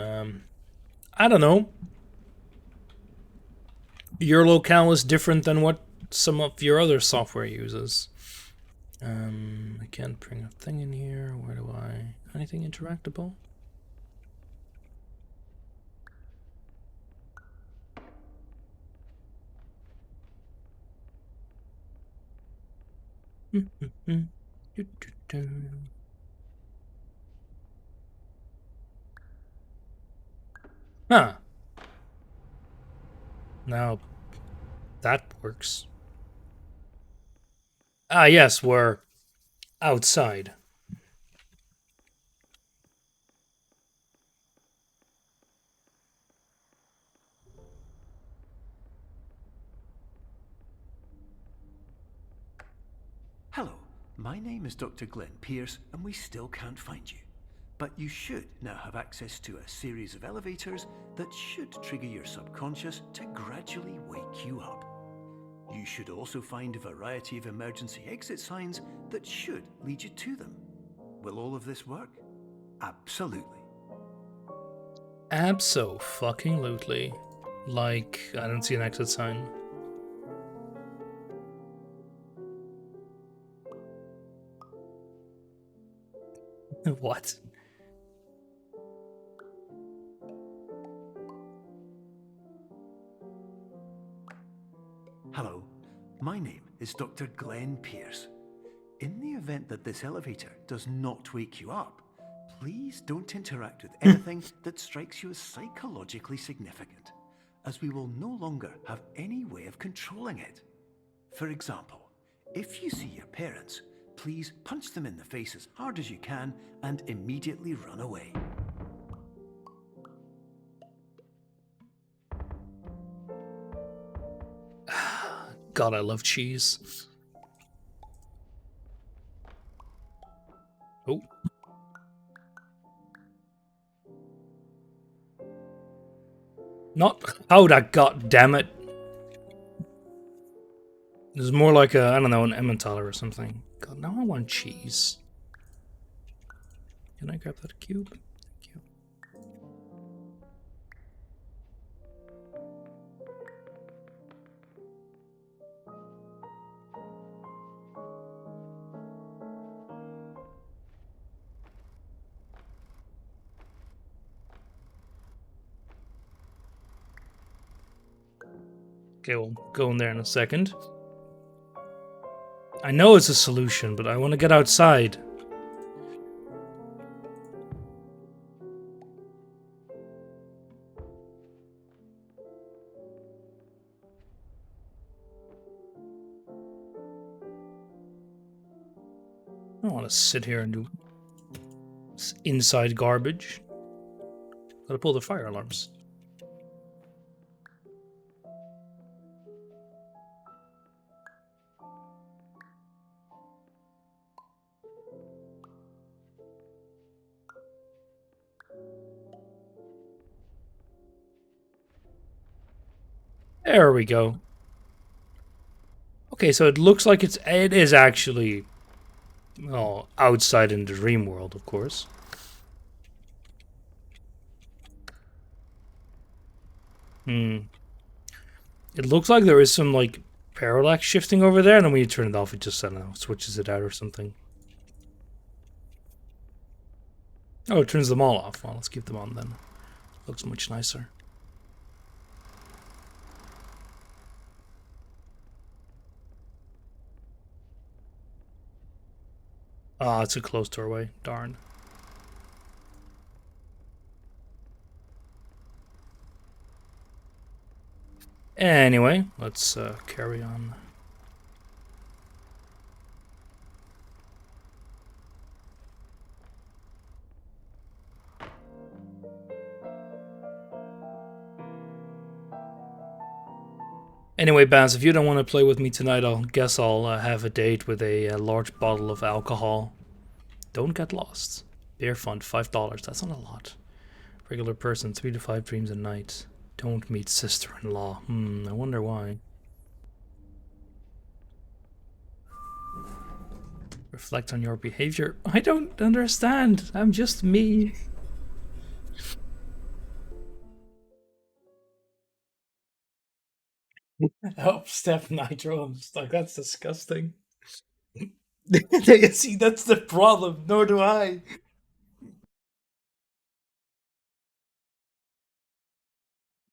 [SPEAKER 1] I don't know, your locale is different than what some of your other software uses. I can't bring a thing in here. Where do I... Anything interactable? Huh. Now, that works. Ah, yes, we're outside.
[SPEAKER 5] Hello, my name is Dr. Glenn Pierce, and we still can't find you. But you should now have access to a series of elevators that should trigger your subconscious to gradually wake you up. You should also find a variety of emergency exit signs that should lead you to them. Will all of this work? Absolutely.
[SPEAKER 1] Abso-fucking-lutely. Like, I don't see an exit sign. What?
[SPEAKER 5] Hello, my name is Dr. Glenn Pierce. In the event that this elevator does not wake you up, please don't interact with anything that strikes you as psychologically significant, as we will no longer have any way of controlling it. For example, if you see your parents, please punch them in the face as hard as you can and immediately run away.
[SPEAKER 1] God, I love cheese. Oh. Not... Oh, that god damn it. This is more like a, I don't know, an Emmentaler or something. God, now I want cheese. Can I grab that cube? Thank you. Okay, we'll go in there in a second. I know it's a solution, but I want to get outside. I don't want to sit here and do inside garbage. Gotta pull the fire alarms. There we go. Okay, so it looks like it is actually, well, outside in the dream world, of course. It looks like there is some like parallax shifting over there, and then when you turn it off, it just, I don't know, switches it out or something. Oh, it turns them all off. Well, let's keep them on then. Looks much nicer. Ah, it's a closed doorway. Darn. Anyway, let's carry on. Anyway, Baz, if you don't want to play with me tonight, I guess I'll have a date with a large bottle of alcohol. Don't get lost. Beer fund, $5. That's not a lot. Regular person, 3 to 5 dreams a night. Don't meet sister-in-law. I wonder why. Reflect on your behavior. I don't understand. I'm just me. Help, Steph Nitro. I'm just like, that's disgusting. See, that's the problem. Nor do I.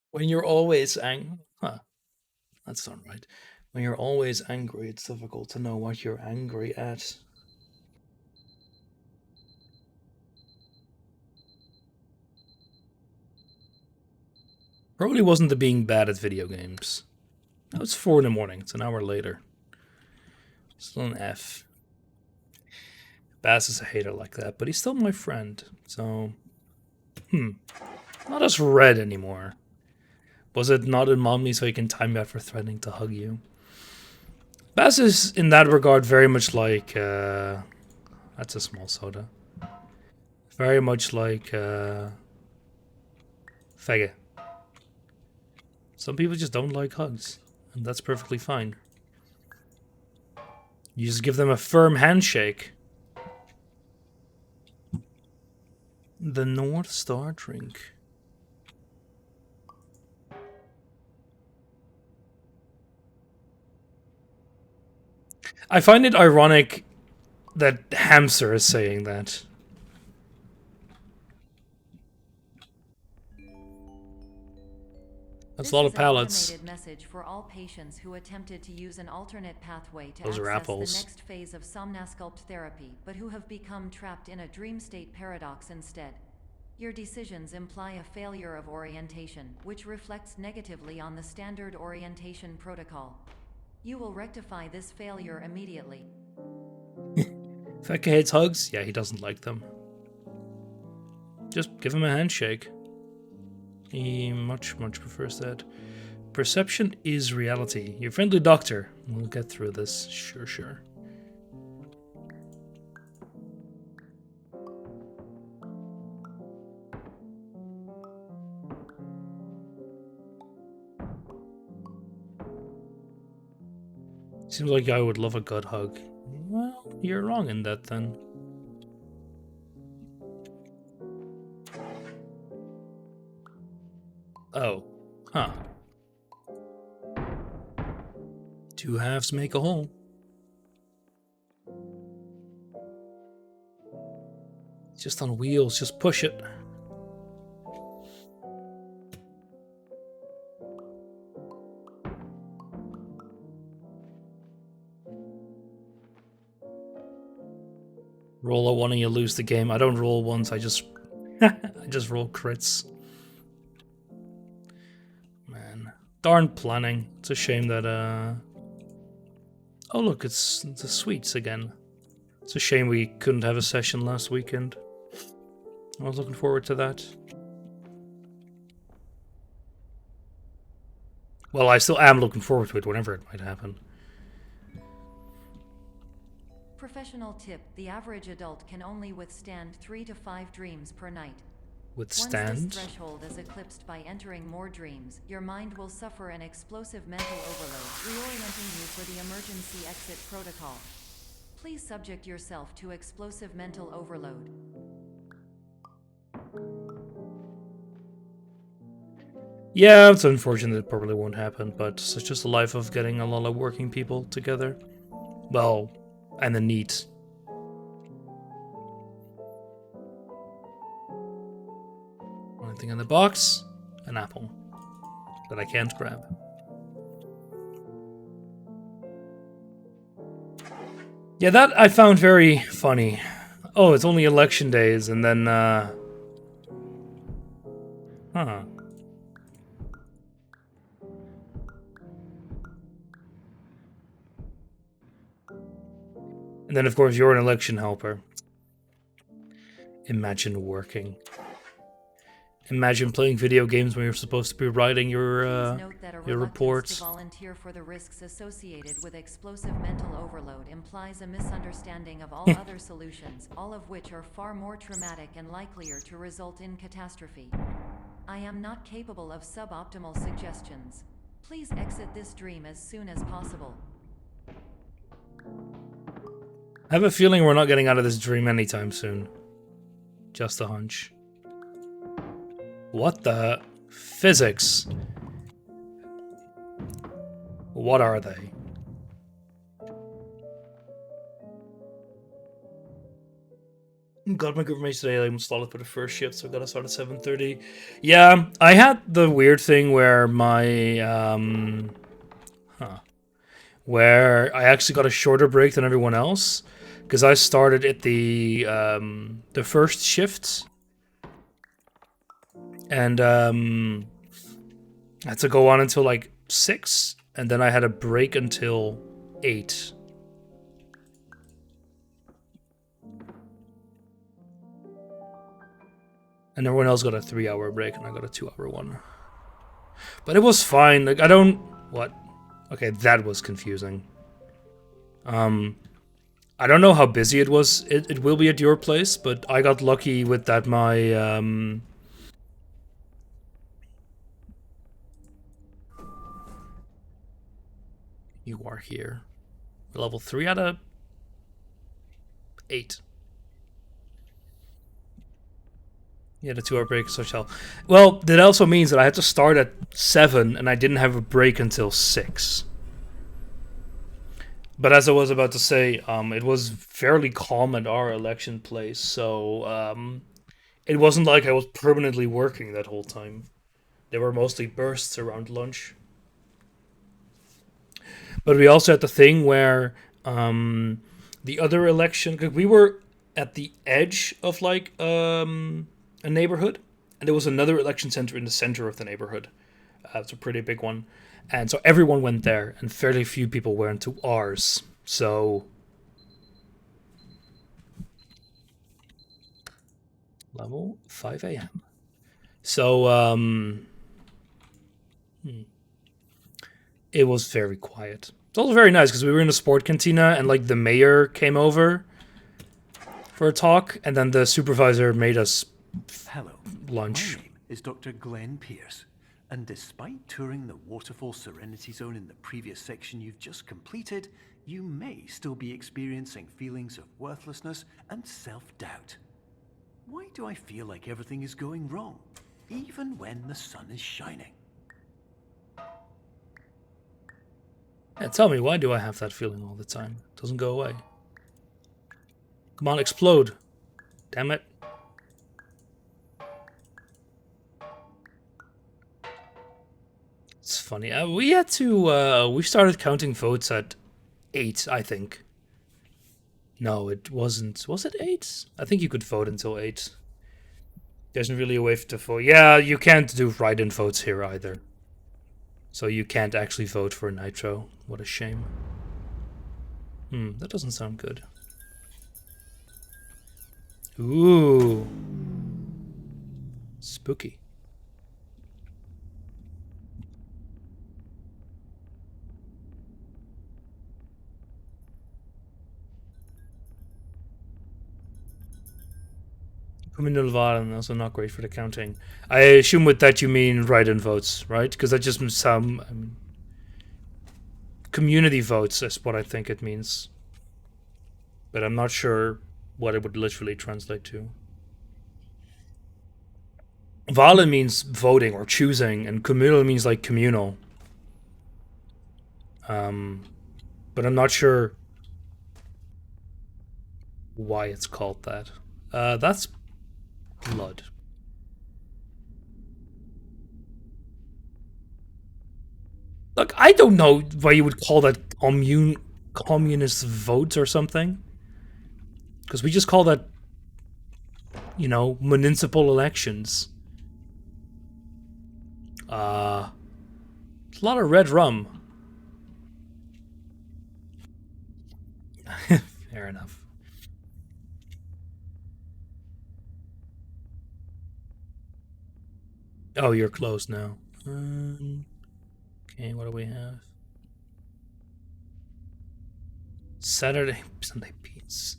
[SPEAKER 1] When you're always angry. Huh. That's not right. When you're always angry, it's difficult to know what you're angry at. Probably wasn't the being bad at video games. Now it's 4 in the morning. It's an hour later. Still an F. Bass is a hater like that, but he's still my friend. So, not as red anymore. Was it not in mommy so he can time me out for threatening to hug you? Bass is, in that regard, very much like, that's a small soda. Very much like, Faggot. Some people just don't like hugs, and that's perfectly fine. You just give them a firm handshake. The North Star drink. I find it ironic that Hamster is saying that. That's a lot of pallets.
[SPEAKER 6] This is an automated message for all patients who attempted to use an alternate pathway to
[SPEAKER 1] Those are
[SPEAKER 6] access
[SPEAKER 1] apples.
[SPEAKER 6] the next phase of Somnasculpt therapy, but who have become trapped in a dream state paradox instead. Your decisions imply a failure of orientation, which reflects negatively on the standard orientation protocol. You will rectify this failure immediately.
[SPEAKER 1] Fekka hates hugs? Yeah, he doesn't like them. Just give him a handshake. He much prefers that. Perception is reality. Your friendly doctor. We'll get through this. Sure. Seems like I would love a gut hug. Well, you're wrong in that then. Oh. Huh. Two halves make a whole. It's just on wheels, just push it. Roll a 1 and you lose the game. I don't roll ones, I just I just roll crits. Man. Darn planning. It's a shame that oh look, it's the sweets again. It's a shame we couldn't have a session last weekend. I was looking forward to that. Well, I still am looking forward to it whenever it might happen.
[SPEAKER 6] Professional tip: the average adult can only withstand 3 to 5 dreams per night.
[SPEAKER 1] Withstand?
[SPEAKER 6] Once this threshold is eclipsed by entering more dreams, your mind will suffer an explosive mental overload, reorienting you for the emergency exit protocol. Please subject yourself to explosive mental overload.
[SPEAKER 1] Yeah, it's unfortunate it probably won't happen, but it's just the life of getting a lot of working people together. Well, and the neat. Only thing in the box, an apple that I can't grab. Yeah, that I found very funny. Oh, it's only election days, and then, huh. And then, of course, you're an election helper. Imagine working. Imagine playing video games when you're supposed to be writing your
[SPEAKER 6] Note that a
[SPEAKER 1] your
[SPEAKER 6] reluctance
[SPEAKER 1] reports.
[SPEAKER 6] to volunteer for the risks associated with explosive mental overload implies a misunderstanding of all other solutions, all of which are far more traumatic and likelier to result in catastrophe. I am not capable of suboptimal suggestions. Please exit this dream as soon as possible.
[SPEAKER 1] I have a feeling we're not getting out of this dream anytime soon. Just a hunch. What the physics? What are they? Got my confirmation today. I'm slotted for the first shift, so I gotta start at 7:30. Yeah, I had the weird thing where my where I actually got a shorter break than everyone else, because I started at the first shift, and I had to go on until like 6, and then I had a break until 8. And everyone else got a 3-hour break, and I got a 2-hour one. But it was fine. Like, I don't... What? Okay, that was confusing. I don't know how busy it was. It will be at your place, but I got lucky with that my... You are here. Level 3 out of 8. Yeah, the 2-hour break, so shall. Well, that also means that I had to start at 7, and I didn't have a break until 6. But as I was about to say, it was fairly calm at our election place, so it wasn't like I was permanently working that whole time. There were mostly bursts around lunch. But we also had the thing where the other election, cause we were at the edge of like a neighborhood, and there was another election center in the center of the neighborhood. It's a pretty big one, and so everyone went there, and fairly few people went to ours. So level 5 a.m. So it was very quiet. It's also very nice because we were in a sport cantina, and like the mayor came over for a talk, and then the supervisor made us
[SPEAKER 5] Hello.
[SPEAKER 1] lunch.
[SPEAKER 5] My name is Dr. Glenn Pierce, and despite touring the Waterfall Serenity Zone in the previous section you've just completed, you may still be experiencing feelings of worthlessness and self-doubt. Why do I feel like everything is going wrong, even when the sun is shining?
[SPEAKER 1] Yeah, tell me, why do I have that feeling all the time? It doesn't go away. Come on, explode. Damn it. It's funny. We had to, we started counting votes at 8, I think. No, it wasn't. Was it 8? I think you could vote until 8. There isn't really a way to vote. Yeah, you can't do write-in votes here either. So you can't actually vote for Nitro. What a shame. That doesn't sound good. Ooh. Spooky. Communal Wahlen, also not great for the counting. I assume with that you mean write-in votes, right? Because that just some... I mean, community votes is what I think it means. But I'm not sure what it would literally translate to. Wahlen means voting or choosing, and communal means like communal. But I'm not sure why it's called that. That's blood. Look, I don't know why you would call that communist vote or something? Because we just call that, you know, municipal elections. It's a lot of red rum. Fair enough. Oh, you're closed now. Okay, what do we have? Sunday Peace.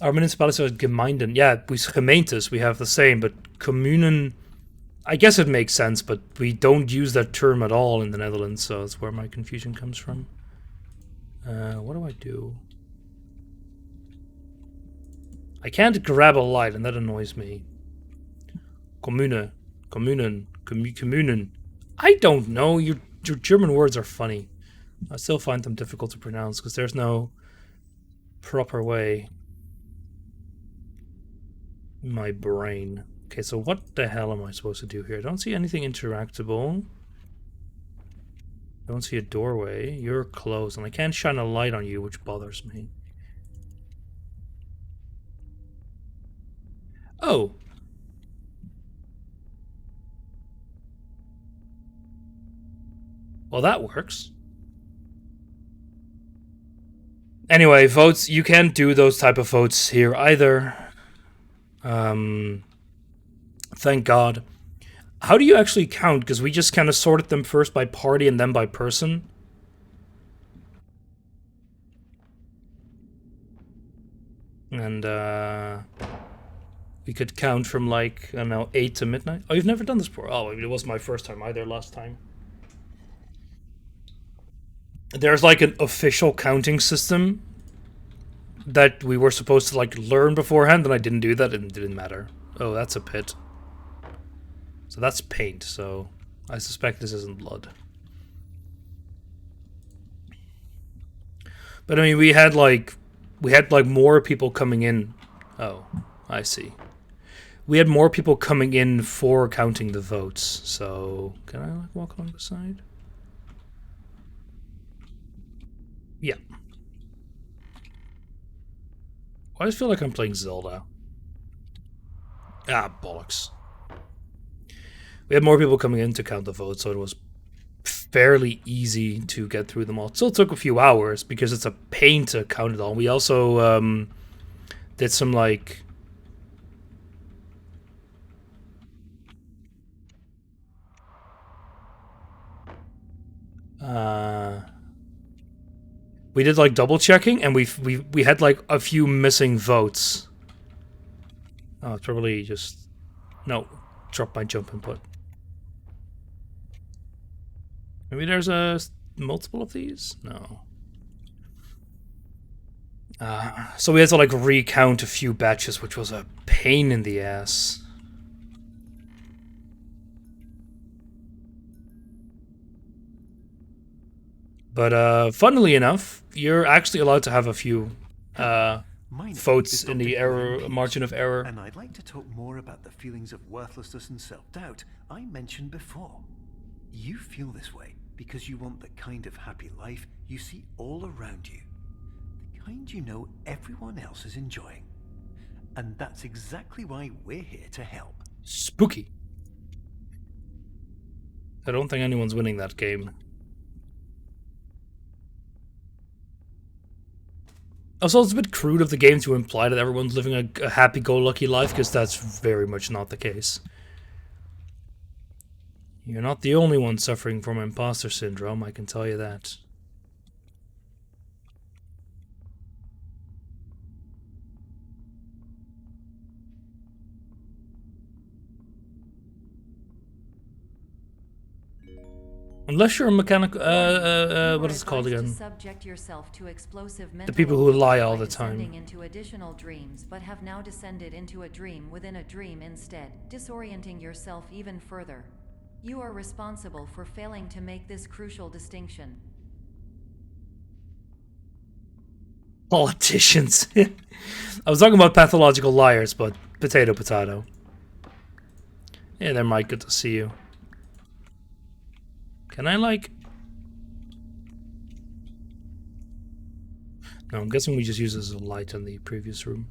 [SPEAKER 1] Our municipalities are Gemeinden. Yeah, gemeentes, we have the same, but Kommunen, I guess it makes sense, but we don't use that term at all in the Netherlands, so that's where my confusion comes from. What do I do? I can't grab a light, and that annoys me. Kommunen. I don't know. Your German words are funny. I still find them difficult to pronounce because there's no proper way in my brain. Okay, so what the hell am I supposed to do here? I don't see anything interactable. Don't see a doorway. You're closed, and I can't shine a light on you, which bothers me. Oh. Well, that works. Anyway, votes, you can't do those type of votes here either. Thank God. How do you actually count? Because we just kind of sorted them first by party and then by person. And, we could count from, like, I don't know, 8 to midnight. Oh, you've never done this before? Oh, it was my first time either last time. There's like an official counting system that we were supposed to like learn beforehand, and I didn't do that, and it didn't matter. Oh, that's a pit. So that's paint, so I suspect this isn't blood. But I mean, we had like more people coming in. Oh, I see. We had more people coming in for counting the votes, so can I like walk along the side? Yeah. I just feel like I'm playing Zelda. Ah, bollocks. We had more people coming in to count the votes, so it was fairly easy to get through them all. It still took a few hours because it's a pain to count it all. We also did some like we did like double checking, and we had like a few missing votes. Oh, it's probably just no. Drop my jump input. Maybe there's a multiple of these. No. So we had to like recount a few batches, which was a pain in the ass. But funnily enough, you're actually allowed to have a few votes in the error margin of error.
[SPEAKER 5] And I'd like to talk more about the feelings of worthlessness and self-doubt I mentioned before. You feel this way because you want the kind of happy life you see all around you. The kind you know everyone else is enjoying. And that's exactly why we're here to help.
[SPEAKER 1] Spooky. I don't think anyone's winning that game. Also, it's a bit crude of the game to imply that everyone's living a happy-go-lucky life, because that's very much not the case. You're not the only one suffering from imposter syndrome, I can tell you that. Unless you're a mechanical, what is it called again?
[SPEAKER 6] Subject yourself to explosive mental
[SPEAKER 1] people who lie all
[SPEAKER 6] by
[SPEAKER 1] the time.
[SPEAKER 6] descending into additional dreams, but have now descended into a dream within a dream instead, disorienting yourself even further. You are responsible for failing to make this crucial distinction.
[SPEAKER 1] Politicians. I was talking about pathological liars, but potato, potato. Yeah, there, Mike. Good to see you. Can I, like... No, I'm guessing we just use this as a light in the previous room.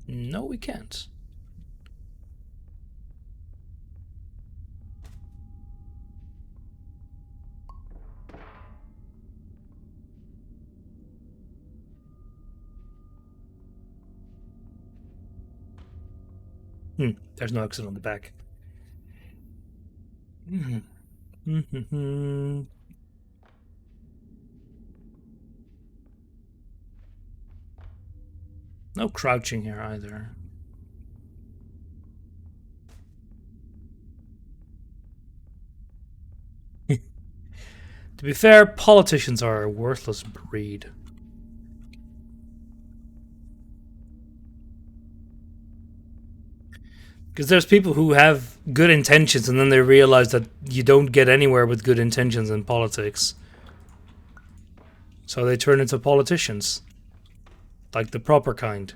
[SPEAKER 1] No, we can't. There's no exit on the back. No crouching here either. To be fair, politicians are a worthless breed. Because there's people who have good intentions and then they realize that you don't get anywhere with good intentions in politics. So they turn into politicians. Like the proper kind.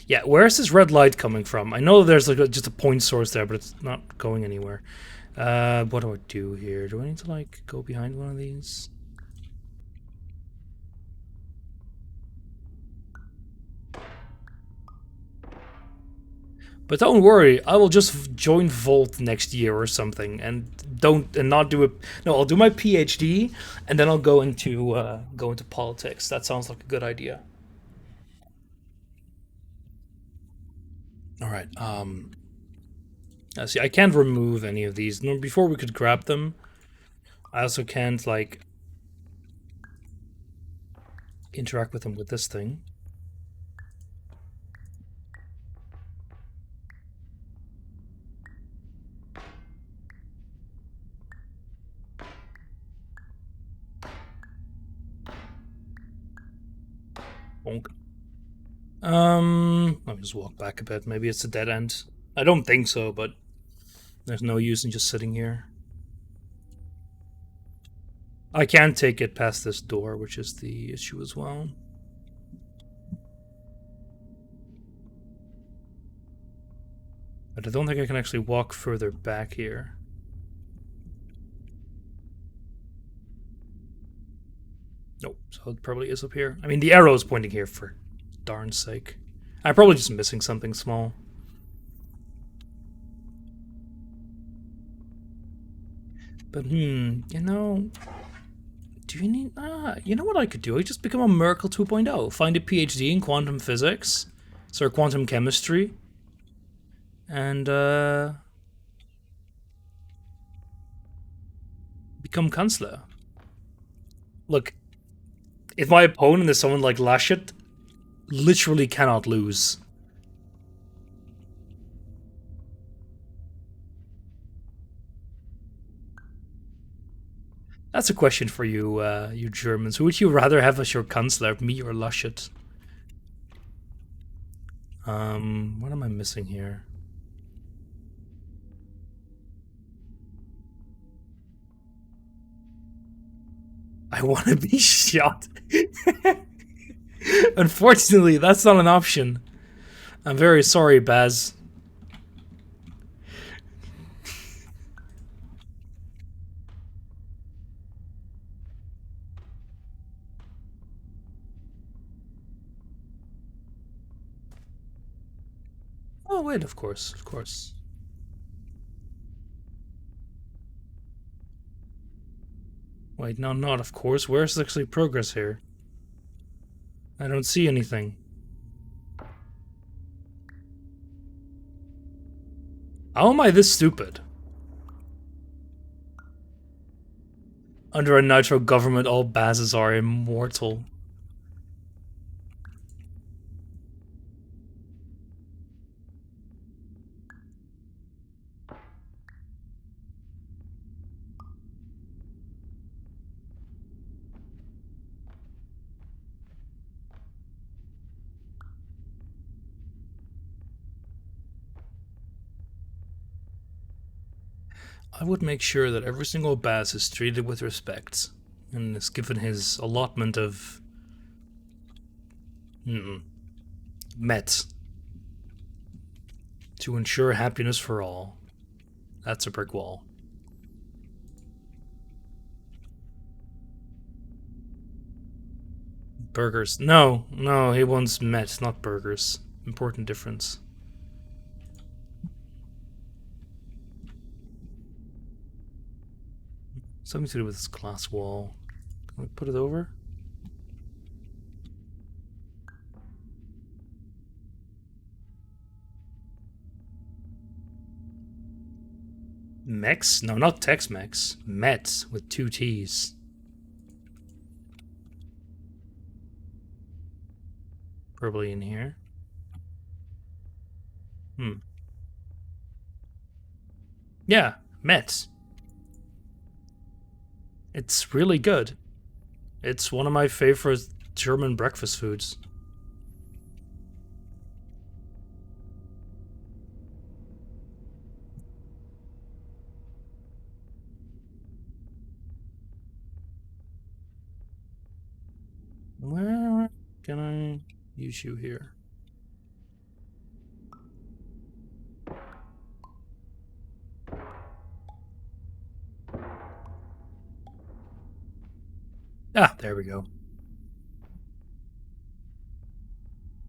[SPEAKER 1] Yeah, where's this red light coming from? I know there's like just a point source there, but it's not going anywhere. What do I do here? Do I need to like go behind one of these? But don't worry, I will just join Volt next year or something, and not do it. No, I'll do my PhD, and then I'll go into politics. That sounds like a good idea. All right. See, I can't remove any of these. No, before we could grab them. I also can't like interact with them with this thing. Bonk. Let me just walk back a bit. Maybe it's a dead end. I don't think so, but there's no use in just sitting here. I can't take it past this door, which is the issue as well. But I don't think I can actually walk further back here. Nope, so it probably is up here. I mean, the arrow is pointing here for darn's sake. I'm probably just missing something small. But, you know... Do you need... you know what I could do? I could just become a Merkel 2.0. Find a PhD in quantum physics. Or quantum chemistry. And, become Chancellor. Look, if my opponent is someone like Laschet, literally cannot lose. That's a question for you, you Germans. Who would you rather have as your Chancellor, me or Laschet? What am I missing here? I want to be shot. Unfortunately, that's not an option. I'm very sorry, Baz. Oh, wait, of course, of course. Wait, no, not of course. Where's actually progress here? I don't see anything. How am I this stupid? Under a Nitro government, all Bazes are immortal. I would make sure that every single Baz is treated with respect and is given his allotment of met to ensure happiness for all. That's a brick wall. Burgers. No, no, he wants met, not burgers. Important difference. Something to do with this glass wall. Can we put it over? Mex? No, not Tex-Mex. Met with 2 T's. Probably in here. Yeah, Met. It's really good. It's one of my favorite German breakfast foods. Where can I use you here? Ah, there we go.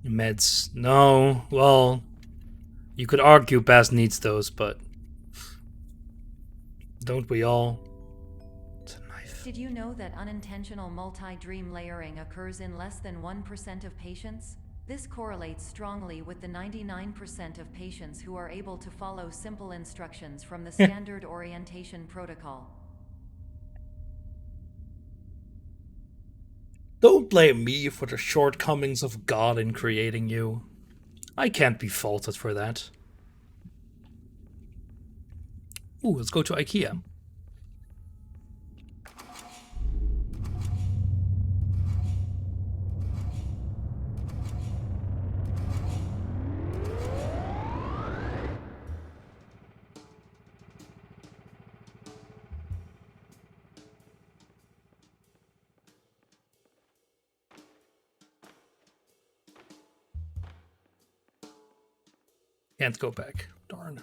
[SPEAKER 1] Meds. No, well, you could argue Baz needs those, but don't we all? It's a knife.
[SPEAKER 6] Did you know that unintentional multi-dream layering occurs in less than 1% of patients? This correlates strongly with the 99% of patients who are able to follow simple instructions from the standard orientation protocol.
[SPEAKER 1] Don't blame me for the shortcomings of God in creating you. I can't be faulted for that. Ooh, let's go to IKEA. Can't go back. Darn.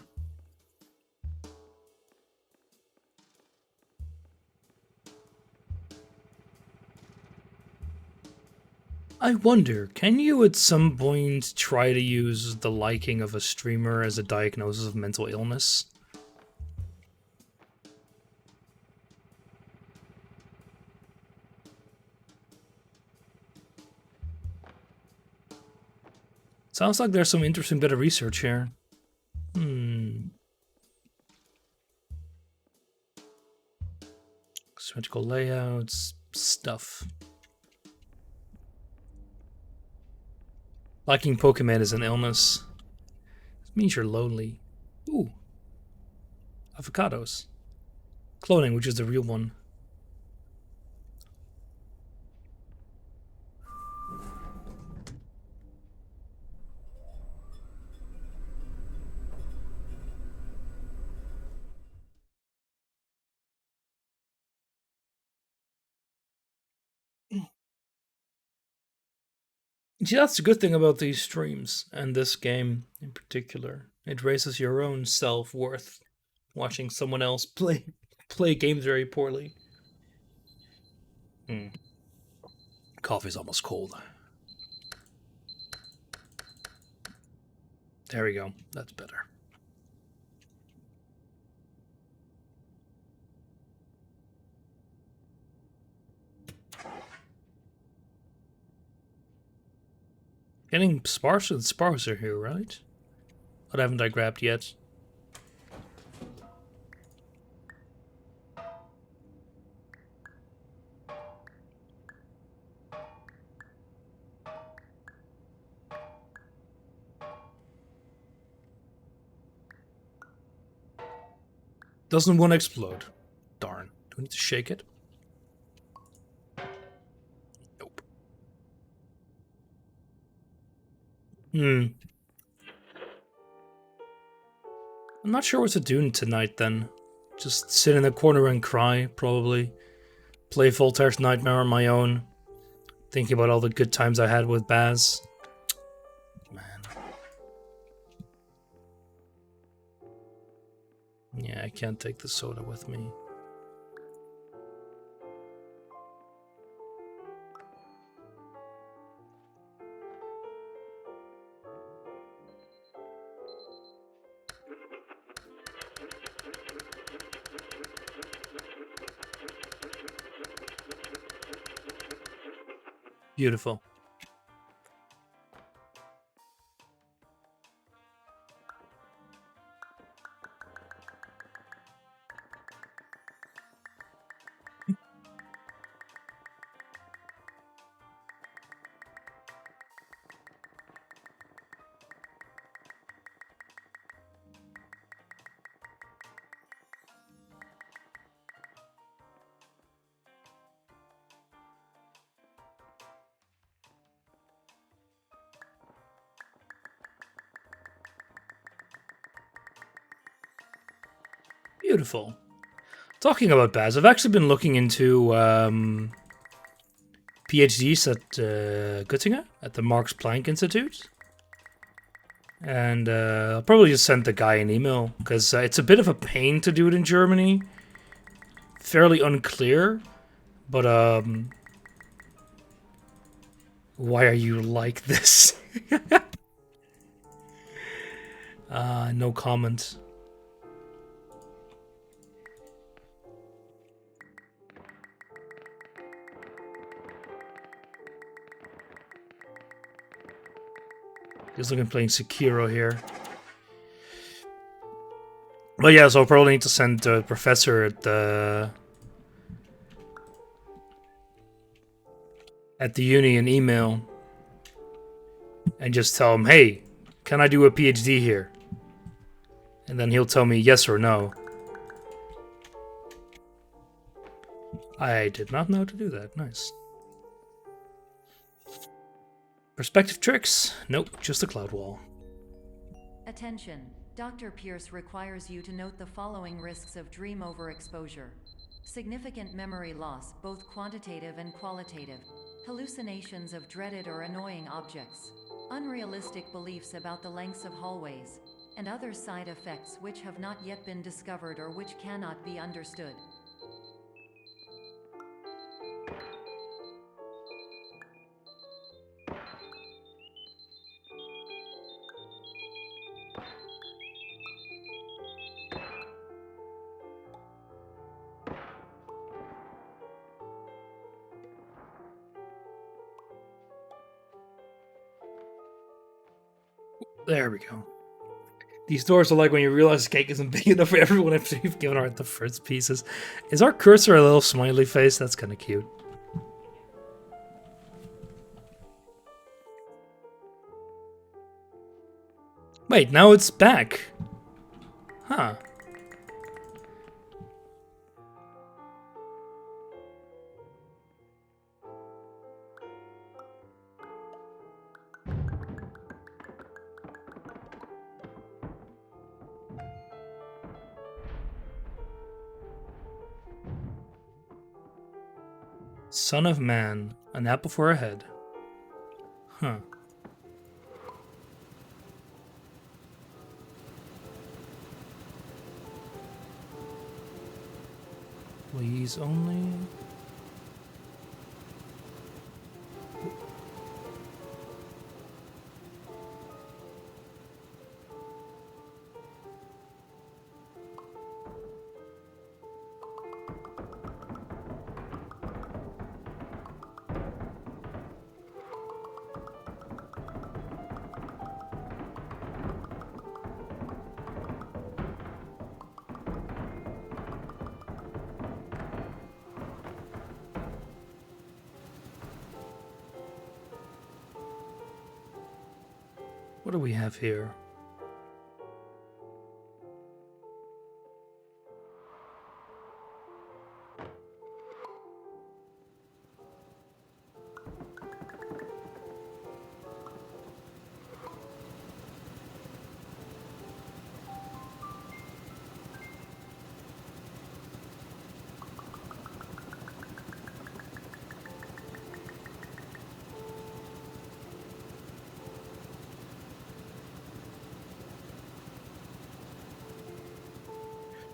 [SPEAKER 1] I wonder, can you at some point try to use the liking of a streamer as a diagnosis of mental illness? Sounds like there's some interesting bit of research here. Symmetrical layouts, stuff. Liking Pokemon is an illness. This means you're lonely. Ooh. Avocados. Cloning, which is the real one. See, that's the good thing about these streams, and this game in particular. It raises your own self-worth, watching someone else play games very poorly. Coffee's almost cold. There we go. That's better. Getting sparser and sparser here, right? What haven't I grabbed yet? Doesn't want to explode. Darn. Do we need to shake it? Nope. I'm not sure what to do tonight then. Just sit in a corner and cry, probably. Play Voltaire's Nightmare on my own. Thinking about all the good times I had with Baz. Man. Yeah, I can't take the soda with me. Beautiful. Beautiful. Talking about Baz, I've actually been looking into PhDs at Göttingen, at the Max Planck Institute. And I'll probably just send the guy an email, because it's a bit of a pain to do it in Germany. Fairly unclear, but why are you like this? No comment. Just looking playing Sekiro here. But yeah, so I'll probably need to send the professor at the uni an email and just tell him, hey, can I do a PhD here? And then he'll tell me yes or no. I did not know how to do that. Nice. Perspective tricks? Nope, just a cloud wall.
[SPEAKER 6] Attention. Dr. Pierce requires you to note the following risks of dream overexposure. Significant memory loss, both quantitative and qualitative. Hallucinations of dreaded or annoying objects. Unrealistic beliefs about the lengths of hallways. And other side effects which have not yet been discovered or which cannot be understood.
[SPEAKER 1] There we go. These doors are like when you realize the cake isn't big enough for everyone after you've given her the first pieces. Is our cursor a little smiley face? That's kind of cute. Wait, now it's back. Huh. Son of man, an apple for a head. Huh. Please only. What do we have here?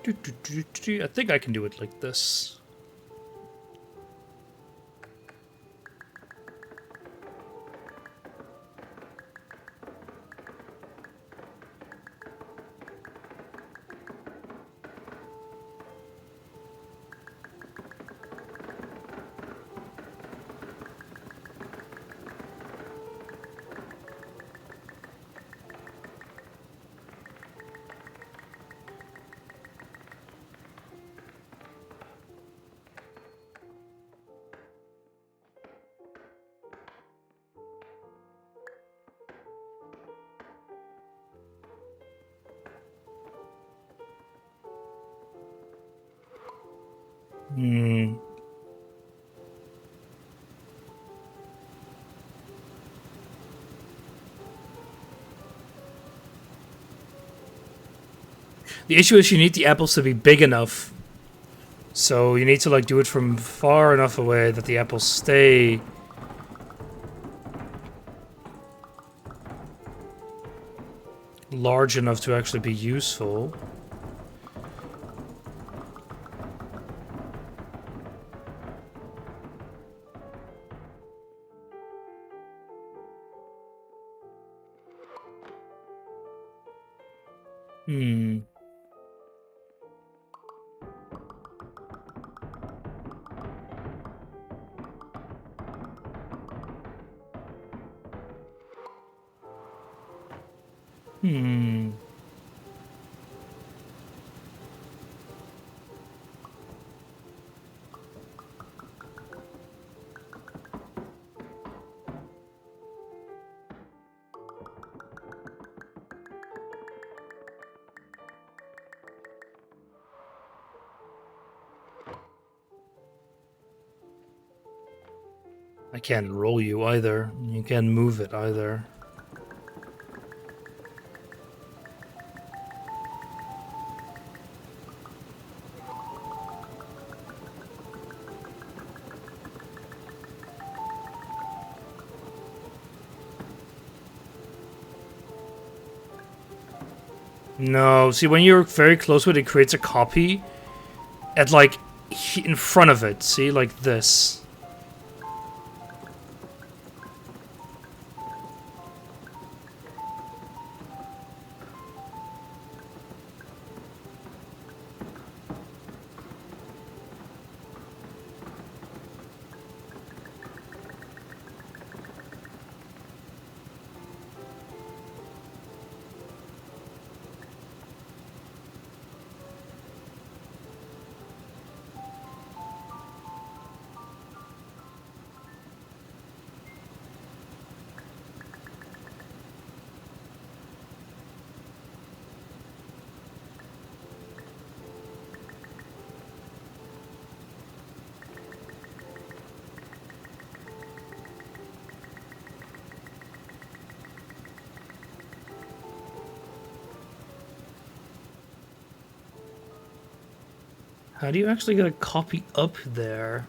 [SPEAKER 1] I think I can do it like this. Hmm. The issue is you need the apples to be big enough. So you need to like do it from far enough away that the apples stay large enough to actually be useful. Hmm. Hmm. I can't roll you either. You can't move it either. No, see, when you're very close with it, it creates a copy at like in front of it. See, like this. How do you actually get a copy up there?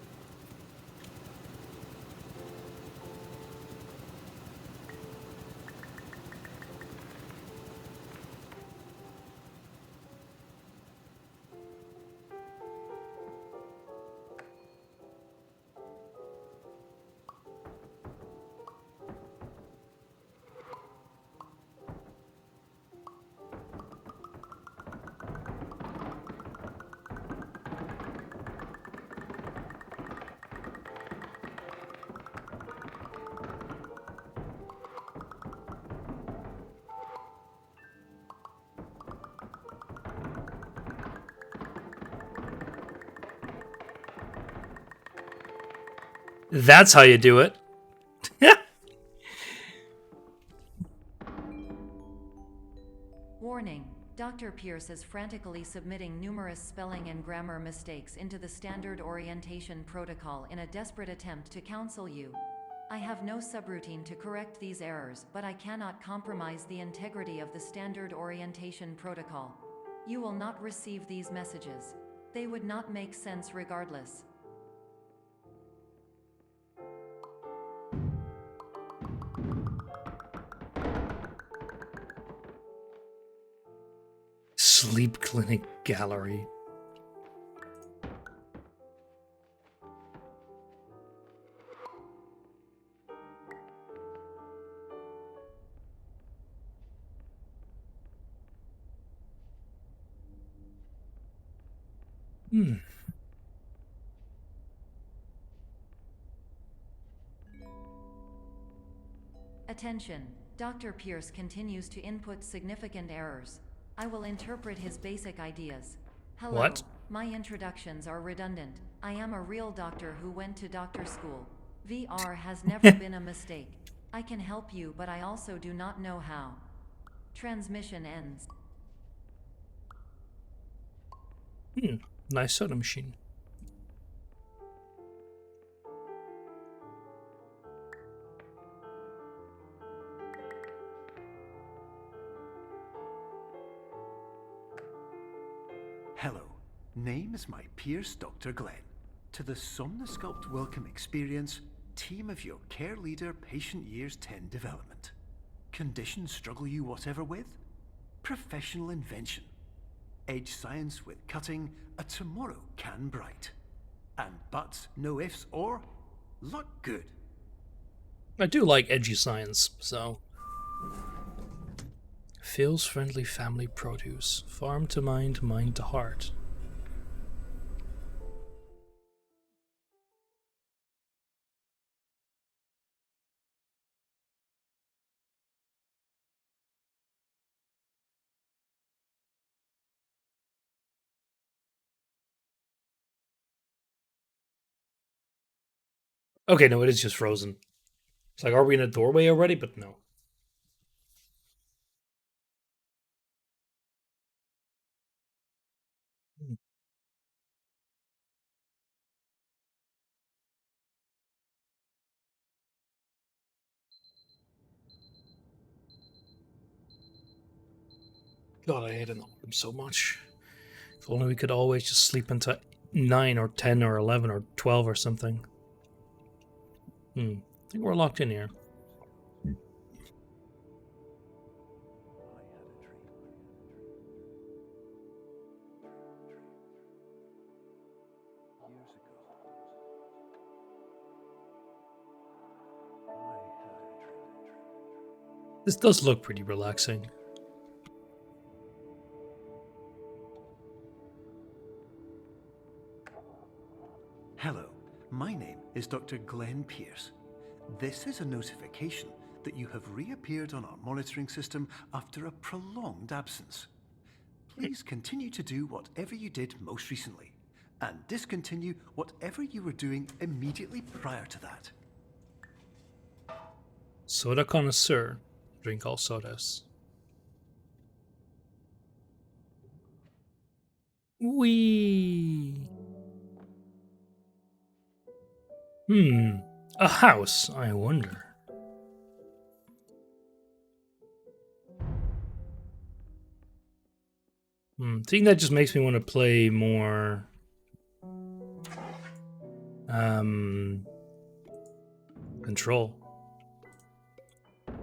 [SPEAKER 1] That's how you do it.
[SPEAKER 6] Warning. Dr. Pierce is frantically submitting numerous spelling and grammar mistakes into the standard orientation protocol in a desperate attempt to counsel you. I have no subroutine to correct these errors, but I cannot compromise the integrity of the standard orientation protocol. You will not receive these messages. They would not make sense regardless.
[SPEAKER 1] Sleep clinic gallery.
[SPEAKER 6] Attention. Dr. Pierce continues to input significant errors. I will interpret his basic ideas. Hello.
[SPEAKER 1] What?
[SPEAKER 6] My introductions are redundant. I am a real doctor who went to doctor school. VR has never been a mistake. I can help you, but I also do not know how. Transmission ends.
[SPEAKER 1] Nice soda machine.
[SPEAKER 5] Hello, name is my Pierce Dr. Glenn. To the Somnosculpt Welcome Experience, team of your care leader patient years 10 development. Conditions struggle you whatever with? Professional invention. Edge science with cutting, a tomorrow can bright. And buts, no ifs or luck good.
[SPEAKER 1] I do like edgy science, so. Feels friendly family produce. Farm to mind, mind to heart. Okay, no, it is just frozen. It's like, are we in a doorway already? But no. God, I hate an alarm so much. If only we could always just sleep until 9 or 10 or 11 or 12 or something. I think we're locked in here. This does look pretty relaxing.
[SPEAKER 5] Hello, my name is Dr. Glenn Pierce. This is a notification that you have reappeared on our monitoring system after a prolonged absence. Please continue to do whatever you did most recently, and discontinue whatever you were doing immediately prior to that.
[SPEAKER 1] Soda connoisseur. Drink all sodas. Wee. A house, I wonder. I think that just makes me want to play more Control. It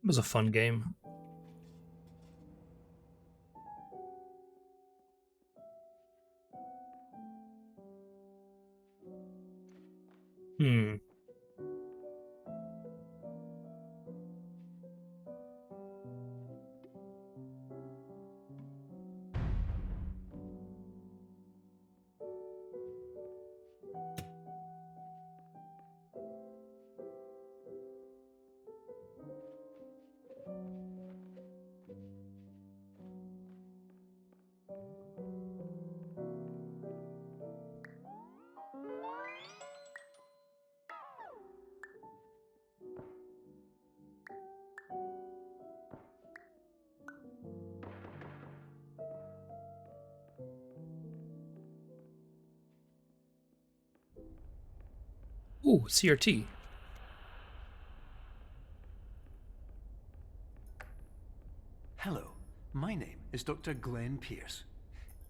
[SPEAKER 1] was a fun game. Ooh, CRT.
[SPEAKER 5] Hello, my name is Dr. Glenn Pierce.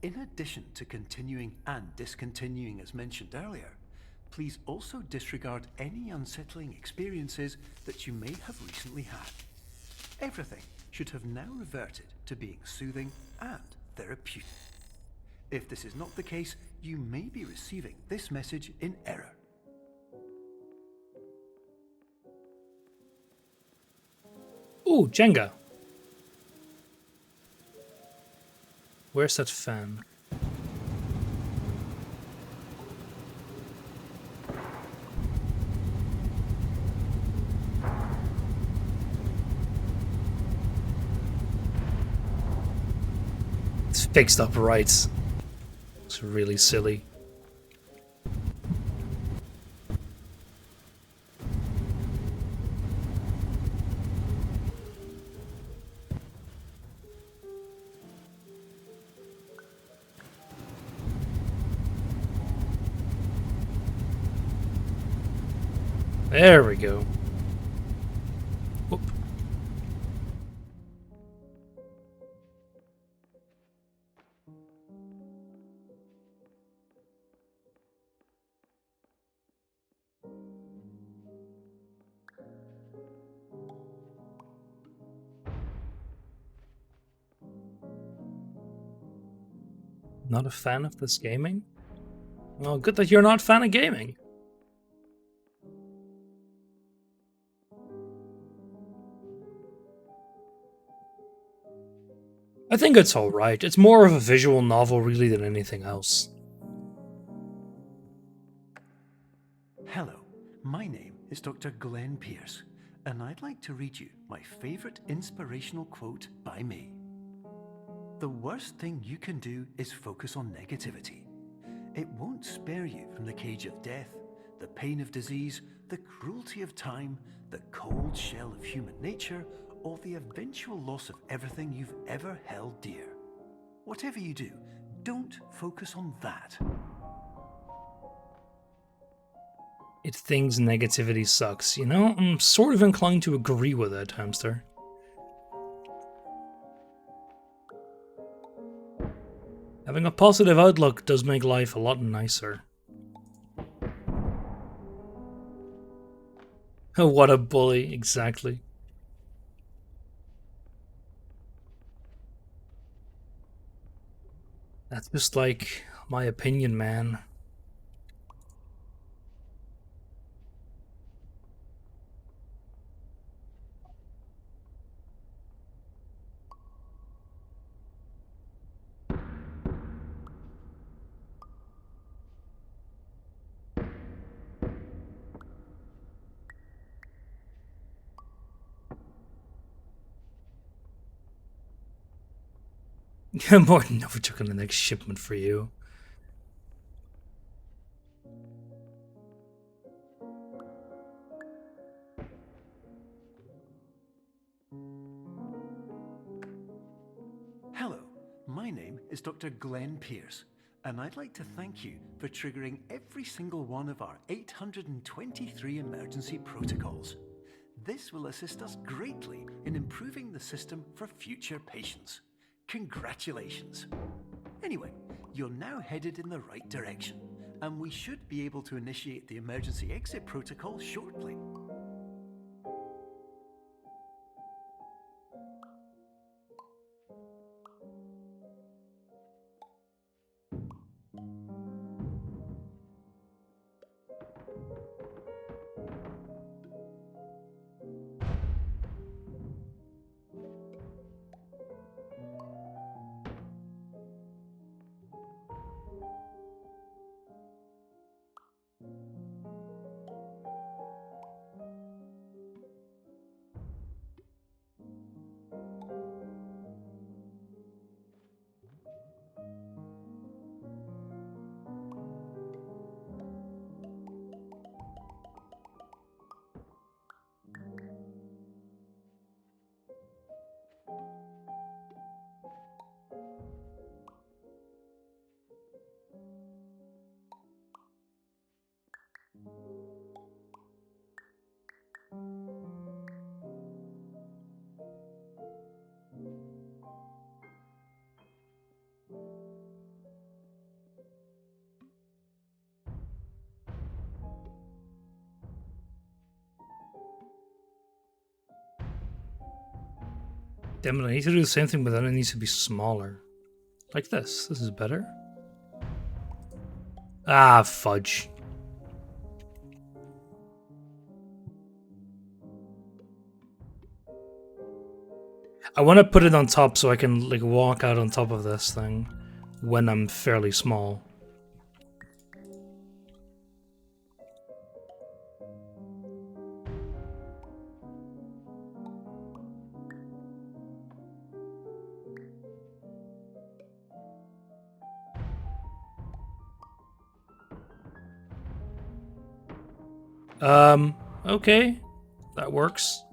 [SPEAKER 5] In addition to continuing and discontinuing as mentioned earlier, please also disregard any unsettling experiences that you may have recently had. Everything should have now reverted to being soothing and therapeutic. If this is not the case, you may be receiving this message in error.
[SPEAKER 1] Ooh, Jenga. Where's that fan? It's fixed up right. It's really silly. There we go. Whoop. Not a fan of this gaming? Well, good that you're not a fan of gaming. I think it's alright. It's more of a visual novel really than anything else.
[SPEAKER 5] Hello, my name is Dr. Glenn Pierce, and I'd like to read you my favourite inspirational quote by me. The worst thing you can do is focus on negativity. It won't spare you from the cage of death, the pain of disease, the cruelty of time, the cold shell of human nature, or the eventual loss of everything you've ever held dear. Whatever you do, don't focus on that.
[SPEAKER 1] It thinks negativity sucks, you know? I'm sort of inclined to agree with it, Hamster. Having a positive outlook does make life a lot nicer. What a bully, exactly. That's just like my opinion, man. Morton overtook on the next shipment for you.
[SPEAKER 5] Hello, my name is Dr. Glenn Pierce, and I'd like to thank you for triggering every single one of our 823 emergency protocols. This will assist us greatly in improving the system for future patients. Congratulations. Anyway, you're now headed in the right direction, and we should be able to initiate the emergency exit protocol shortly.
[SPEAKER 1] Damn it, I need to do the same thing, but then it needs to be smaller. Like this. This is better. Ah, fudge. I want to put it on top so I can like walk out on top of this thing when I'm fairly small. Okay. That works.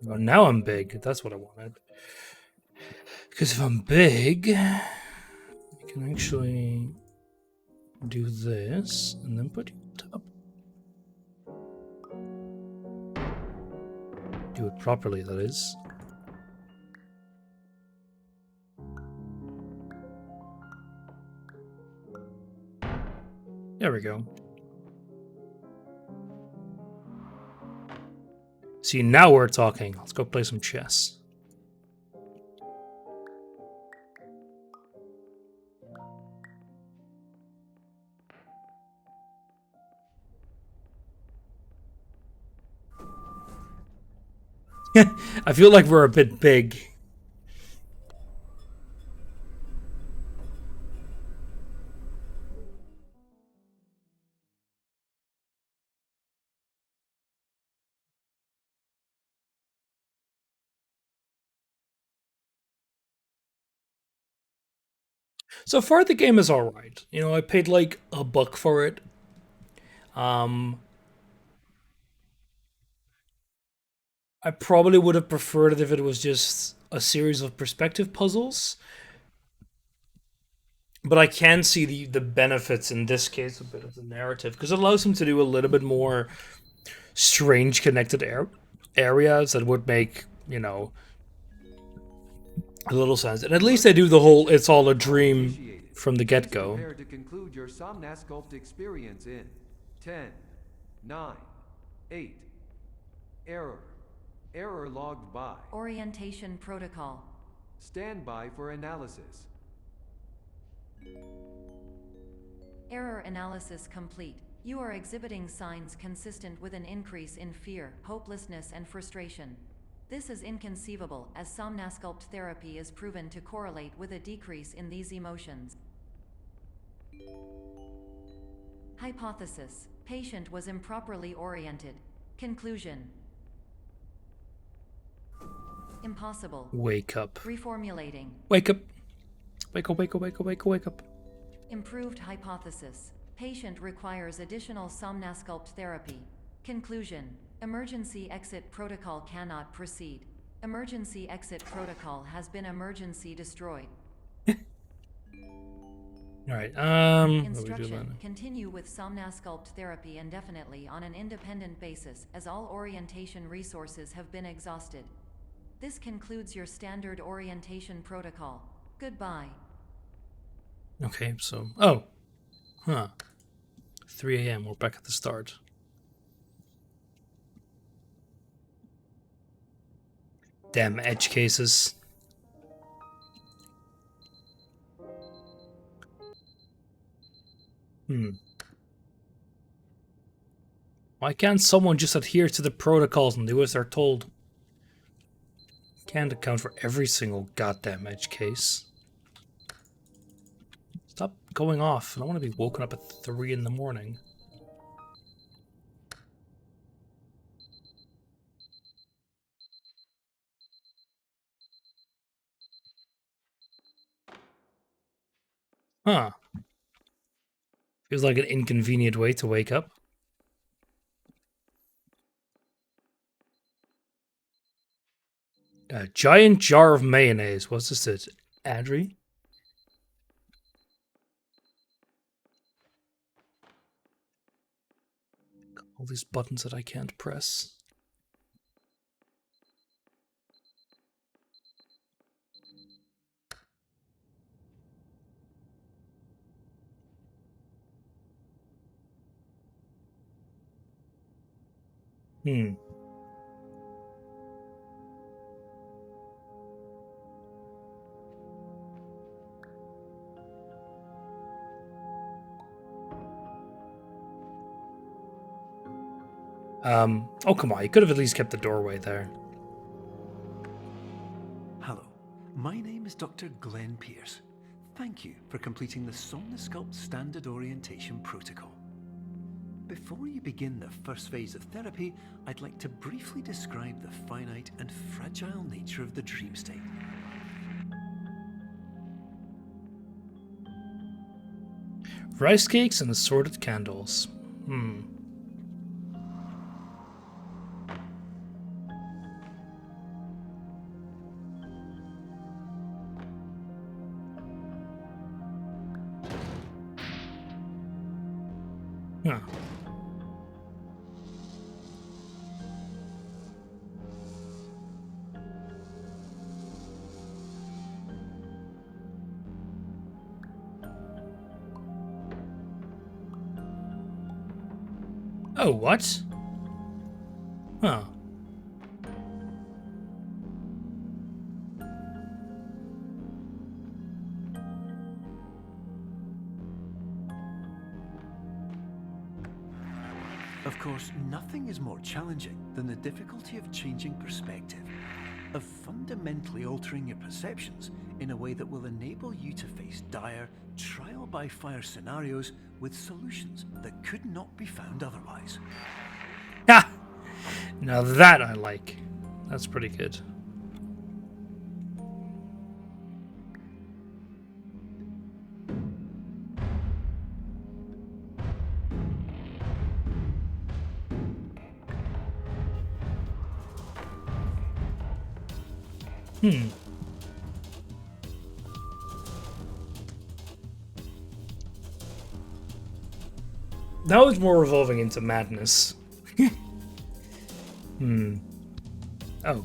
[SPEAKER 1] Oh, now I'm big. That's what I wanted. Because if I'm big, I can actually do this and then put it up. Do it properly, that is. There we go. See, now we're talking. Let's go play some chess. I feel like we're a bit big. So far, the game is alright. You know, I paid like $1 for it. I probably would have preferred it if it was just a series of perspective puzzles. But I can see the benefits in this case a bit of the narrative, because it allows them to do a little bit more strange connected areas that would make, you know, a little sense. And at least they do the whole it's all a dream from the get-go.
[SPEAKER 7] Prepare to conclude your Somnasculpt experience in 10, 9, 8. Error. Error logged by.
[SPEAKER 6] Orientation protocol.
[SPEAKER 7] Stand by for analysis.
[SPEAKER 6] Error analysis complete. You are exhibiting signs consistent with an increase in fear, hopelessness, and frustration. This is inconceivable, as Somnasculpt therapy is proven to correlate with a decrease in these emotions. Hypothesis. Patient was improperly oriented. Conclusion. Impossible.
[SPEAKER 1] Wake up.
[SPEAKER 6] Reformulating.
[SPEAKER 1] Wake up. Wake up, wake up, wake up, wake up, wake up.
[SPEAKER 6] Improved hypothesis. Patient requires additional Somnasculpt therapy. Conclusion. Emergency exit protocol cannot proceed. Emergency exit protocol has been emergency destroyed.
[SPEAKER 1] Alright, what do we do
[SPEAKER 6] Instruction.
[SPEAKER 1] then?
[SPEAKER 6] Continue with Somnasculpt therapy indefinitely on an independent basis, as all orientation resources have been exhausted. This concludes your standard orientation protocol. Goodbye.
[SPEAKER 1] Okay, so... Oh! Huh. 3 AM, we're back at the start. Damn edge cases. Why can't someone just adhere to the protocols and do as they're told? Can't account for every single goddamn edge case. Stop going off. I don't want to be woken up at 3 in the morning. Huh. Feels like an inconvenient way to wake up. A giant jar of mayonnaise. What's this? It? Adri? All these buttons that I can't press. Hmm. Oh, come on. You could have at least kept the doorway there.
[SPEAKER 5] Hello, my name is Dr. Glenn Pierce. Thank you for completing the Somnosculpt Standard Orientation Protocol. Before you begin the first phase of therapy, I'd like to briefly describe the finite and fragile nature of the dream state.
[SPEAKER 1] Rice cakes and assorted candles. Hmm. Huh. Oh, what? Huh.
[SPEAKER 5] Of course, nothing is more challenging than the difficulty of changing perspective, of fundamentally altering your perceptions in a way that will enable you to face dire, trial-by-fire scenarios with solutions that could not be found otherwise.
[SPEAKER 1] Ha! Now that I like. That's pretty good. Hmm. Now it's more revolving into madness. Hmm. Oh.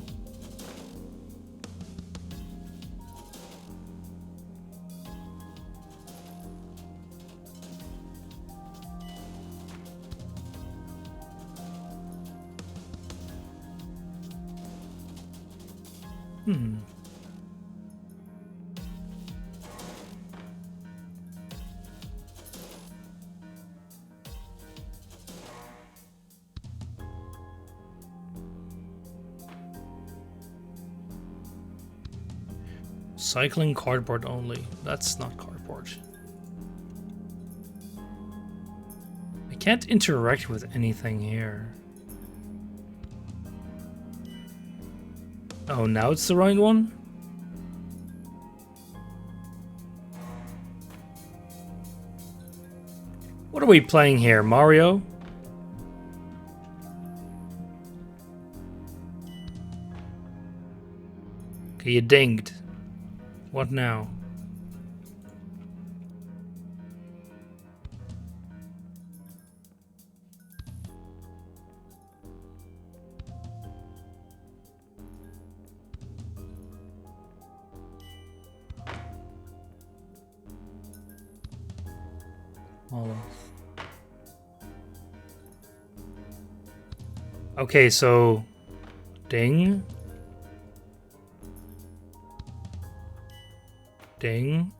[SPEAKER 1] Hmm. Cycling cardboard only. That's not cardboard. I can't interact with anything here. Oh, now it's the right one? What are we playing here, Mario? Okay, you dinged. What now? Okay, so ding. Ding.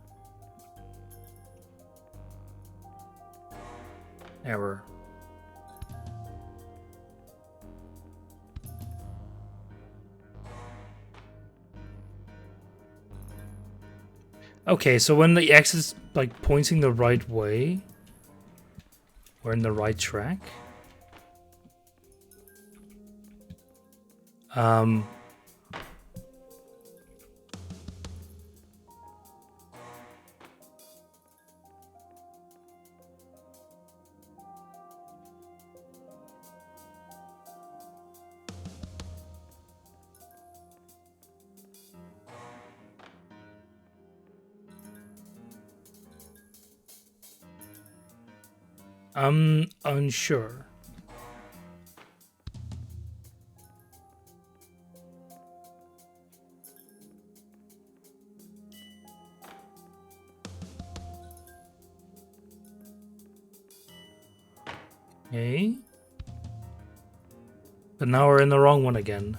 [SPEAKER 1] Error. Okay, so when the X is like pointing the right way, we're in the right track. I'm unsure. Okay. But now we're in the wrong one again.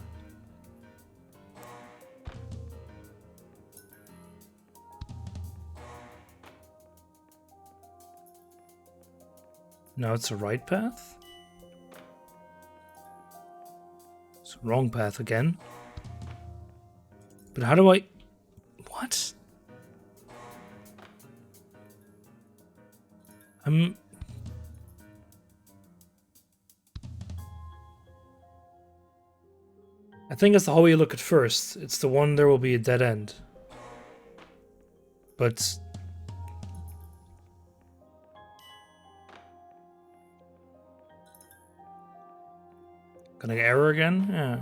[SPEAKER 1] Now it's the right path? It's the wrong path again. But how do I... What? I think it's the hole you look at first. It's the one there will be a dead end. But... Gonna get error again? Yeah.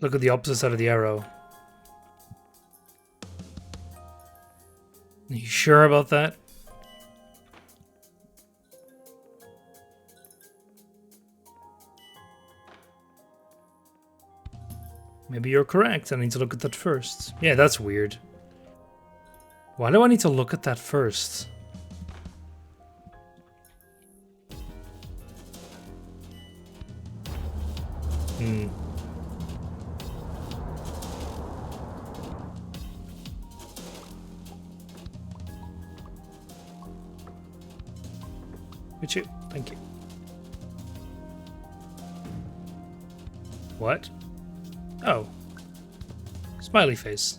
[SPEAKER 1] Look at the opposite side of the arrow. Are you sure about that? Maybe you're correct. I need to look at that first. Yeah, that's weird. Why do I need to look at that first? Good you. Thank you. What? Oh. Smiley face.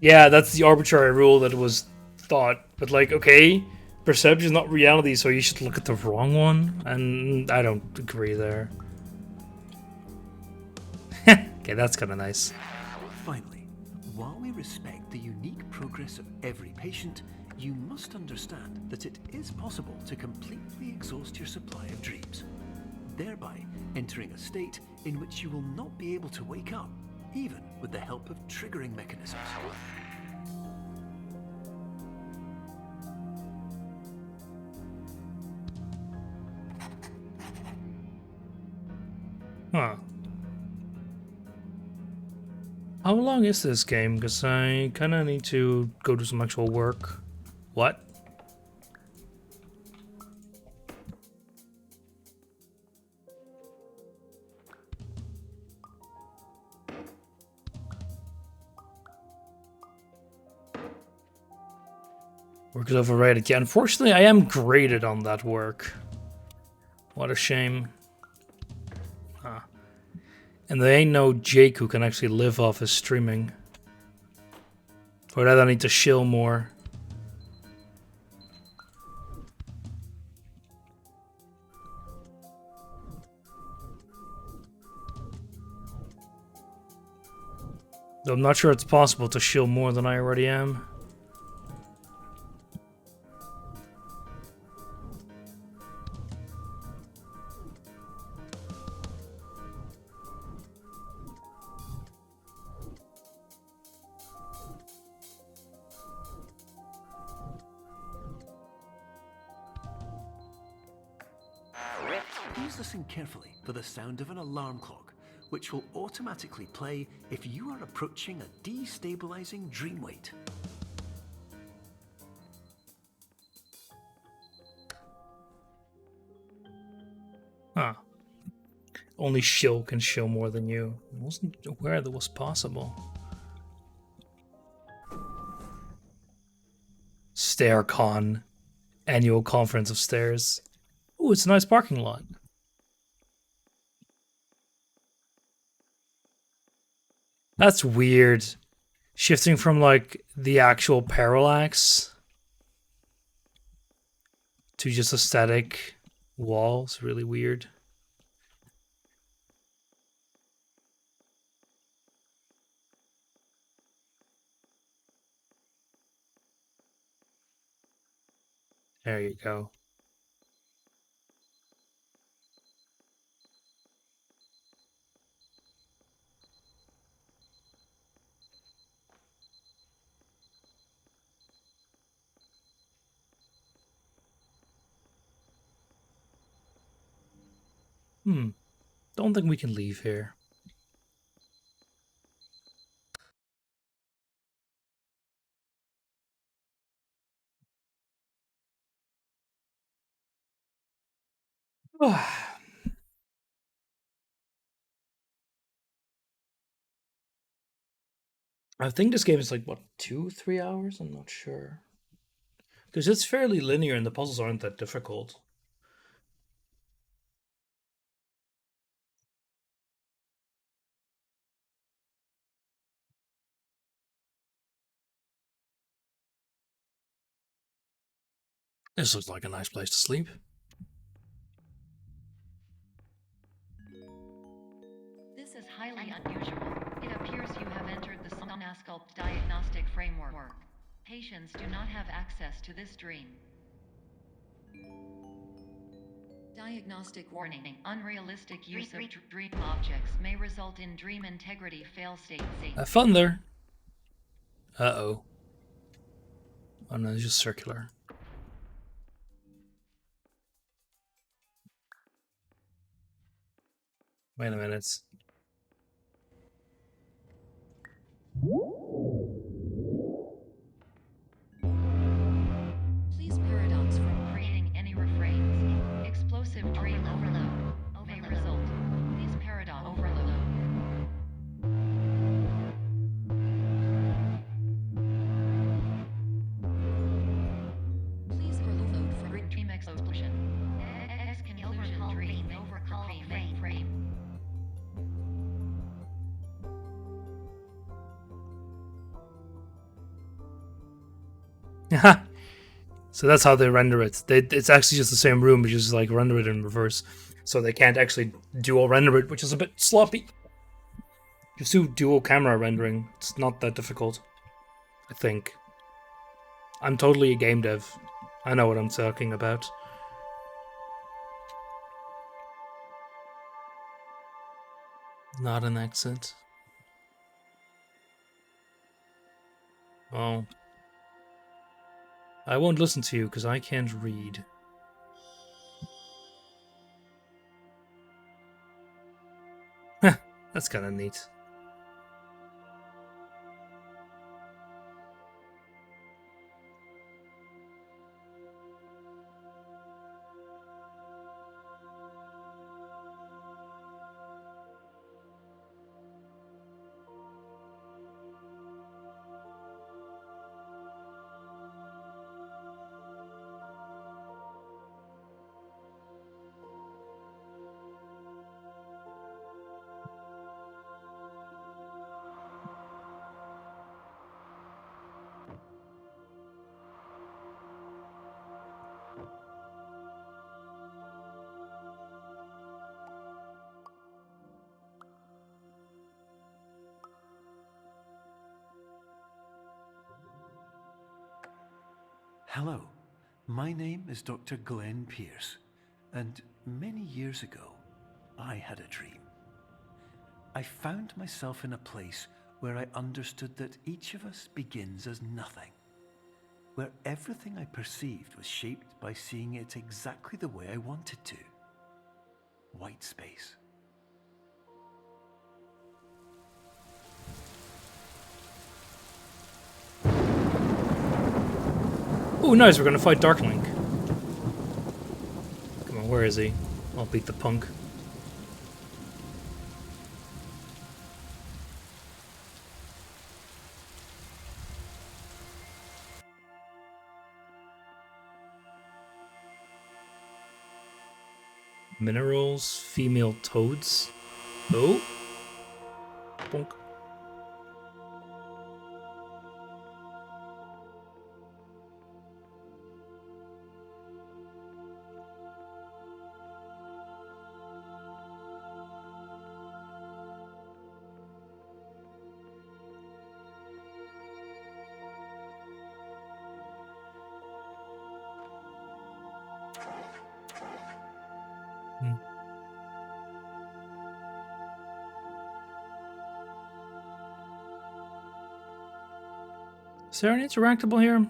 [SPEAKER 1] Yeah, that's the arbitrary rule that was thought. But like, okay, perception is not reality, so you should look at the wrong one? And I don't agree there. Okay, that's kind of nice.
[SPEAKER 5] Finally, while we respect the unique progress of every patient, you must understand that it is possible to completely exhaust your supply of dreams, thereby entering a state in which you will not be able to wake up, even with the help of triggering mechanisms.
[SPEAKER 1] Huh. How long is this game? Because I kind of need to go do some actual work. What? Work is overrated. Yeah, unfortunately, I am graded on that work. What a shame. Huh. And there ain't no Jake who can actually live off his streaming. For that, I need to shill more. Though I'm not sure it's possible to shill more than I already am.
[SPEAKER 5] Use listen carefully for the sound of an alarm clock, which will automatically play if you are approaching a destabilizing dream weight.
[SPEAKER 1] Huh. Only shill can shill more than you. I wasn't aware that was possible. StairCon. Annual Conference of Stairs. Ooh, it's a nice parking lot. That's weird. Shifting from, like, the actual parallax to just a static wall is really weird. There you go. Don't think we can leave here. I think this game is like, what, 2-3 hours? I'm not sure. Because it's fairly linear and the puzzles aren't that difficult. This looks like a nice place to sleep.
[SPEAKER 6] This is highly unusual. It appears you have entered the Somnasculpt diagnostic framework. Patients do not have access to this dream. Diagnostic warning. Unrealistic use of dream objects may result in dream integrity fail-state.
[SPEAKER 1] Have fun there. Uh-oh. Oh no, it's just circular. Wait a minute.
[SPEAKER 6] Please paradox from creating any refrains. Explosive dream overload may result. Please paradox overload. Please overload from dream explosion. Conclusion dream overcall frame.
[SPEAKER 1] So that's how they render it. It's actually just the same room, but just like render it in reverse. So they can't actually dual render it, which is a bit sloppy. Just do dual camera rendering. It's not that difficult, I think. I'm totally a game dev. I know what I'm talking about. Not an accent. Oh. I won't listen to you because I can't read. That's kind of neat.
[SPEAKER 5] Hello, my name is Dr. Glenn Pierce, and many years ago, I had a dream. I found myself in a place where I understood that each of us begins as nothing, where everything I perceived was shaped by seeing it exactly the way I wanted to. White space.
[SPEAKER 1] Oh, nice, we're gonna fight Darklink. Come on, where is he? I'll beat the punk. Minerals, female toads. Oh. Bonk. Is there an interactable here?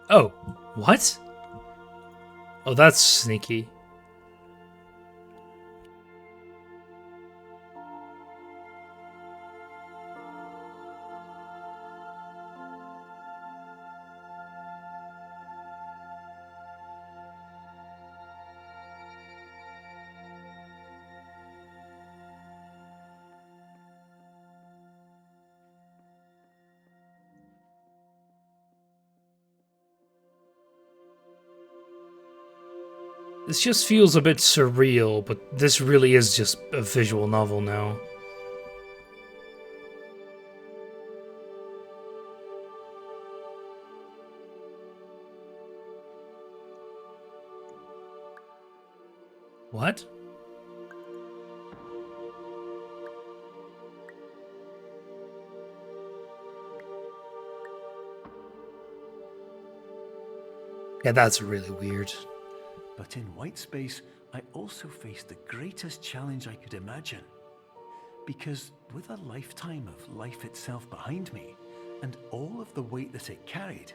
[SPEAKER 1] Oh, what? Oh, that's sneaky. This just feels a bit surreal, but this really is just a visual novel now. What? Yeah, that's really weird.
[SPEAKER 5] But in white space, I also faced the greatest challenge I could imagine. Because with a lifetime of life itself behind me, and all of the weight that it carried,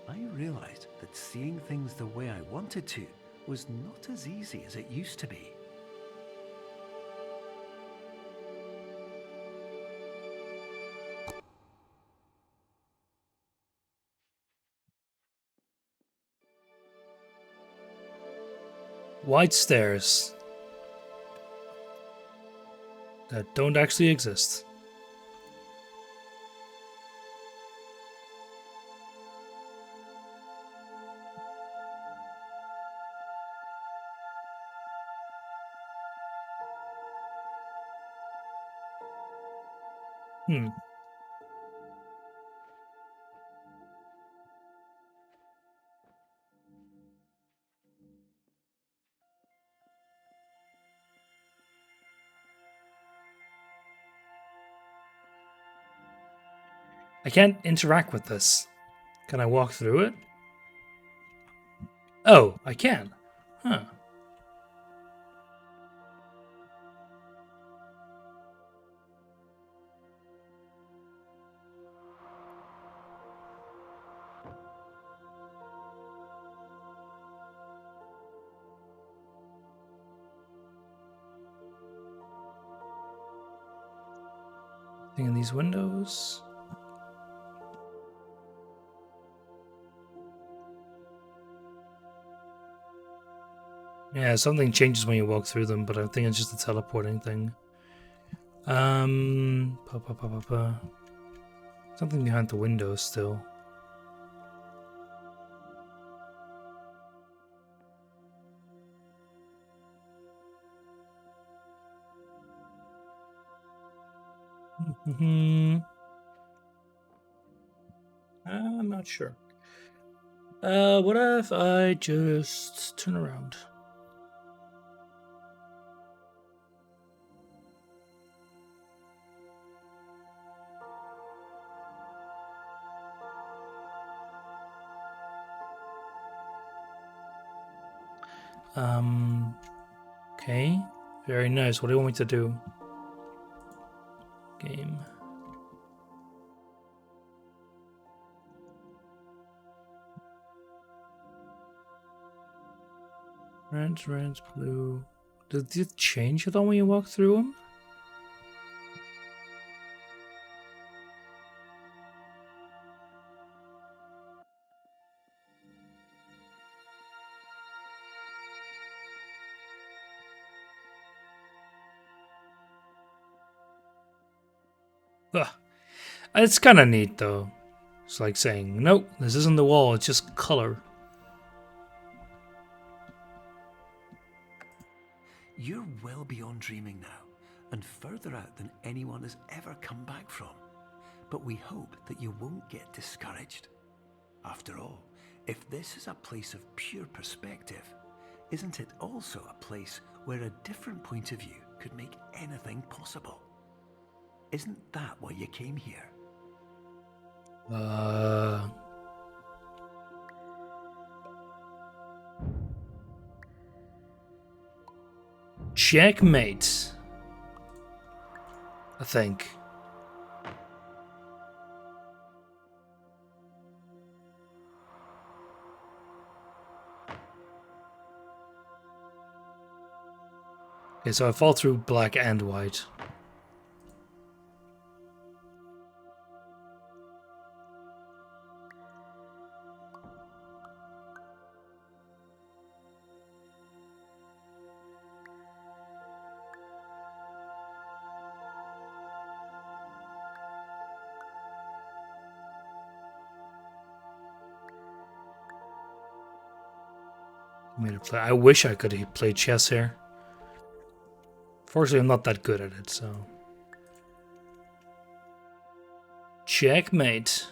[SPEAKER 5] I realized that seeing things the way I wanted to was not as easy as it used to be.
[SPEAKER 1] White stairs that don't actually exist. Hmm. I can't interact with this. Can I walk through it? Oh, I can. Huh. Thing in these windows. Yeah, something changes when you walk through them, but I think it's just a teleporting thing. Something behind the window still. I'm not sure. What if I just turn around? Okay. Very nice. What do you want me to do? Game. Red, blue. Did it change at all when you walk through them? Ugh. It's kind of neat though. It's like saying, nope, this isn't the wall, it's just color.
[SPEAKER 5] You're well beyond dreaming now, and further out than anyone has ever come back from. But we hope that you won't get discouraged. After all, if this is a place of pure perspective, isn't it also a place where a different point of view could make anything possible? Isn't that why you came here?
[SPEAKER 1] Checkmate. I think. Okay, so I fall through black and white. I wish I could play chess here. Fortunately, I'm not that good at it, so. Checkmate.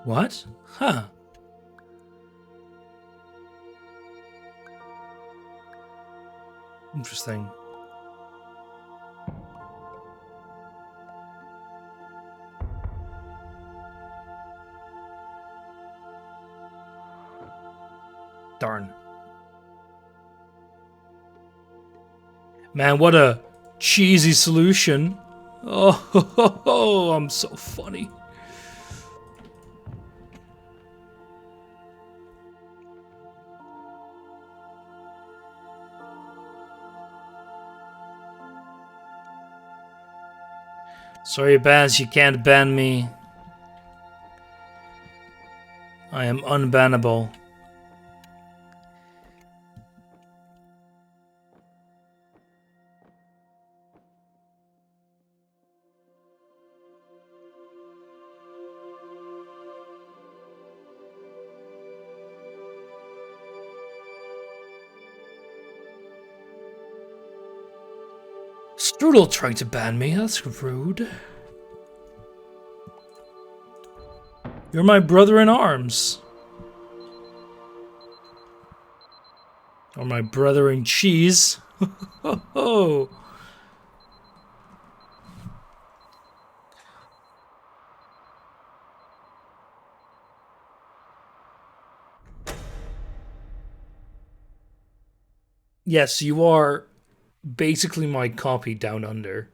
[SPEAKER 1] What? Huh. Interesting. Darn. Man, what a cheesy solution. Oh, I'm so funny. Sorry, Baz, you can't ban me. I am unbannable. Strudel trying to ban me, that's rude. You're my brother in arms. Or my brother in cheese. Oh. Yes, you are basically my copy down under.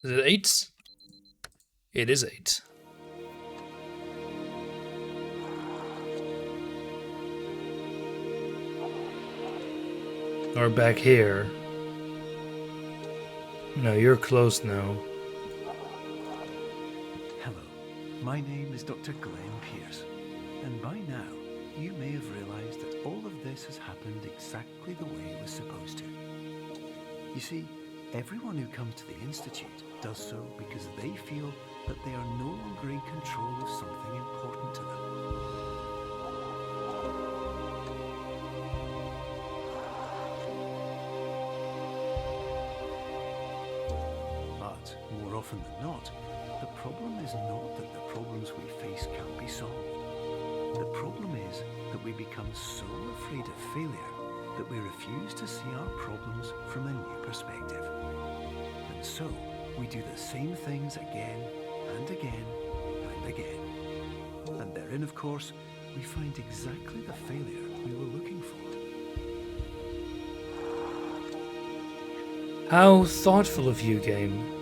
[SPEAKER 1] Is it 8? It is 8. Or back here. No, you're close now.
[SPEAKER 5] Hello, my name is Dr. Glenn Pierce, and by now you may have realized that all of this has happened exactly the way it was supposed to. You see, everyone who comes to the Institute does so because they feel that they are no longer in control of something important to them. But more often than not, the problem is not that the problems we face can't be solved. The problem is that we become so afraid of failure that we refuse to see our problems from a new perspective. And so, we do the same things again and again and again. And therein, of course, we find exactly the failure we were looking for.
[SPEAKER 1] How thoughtful of you, game.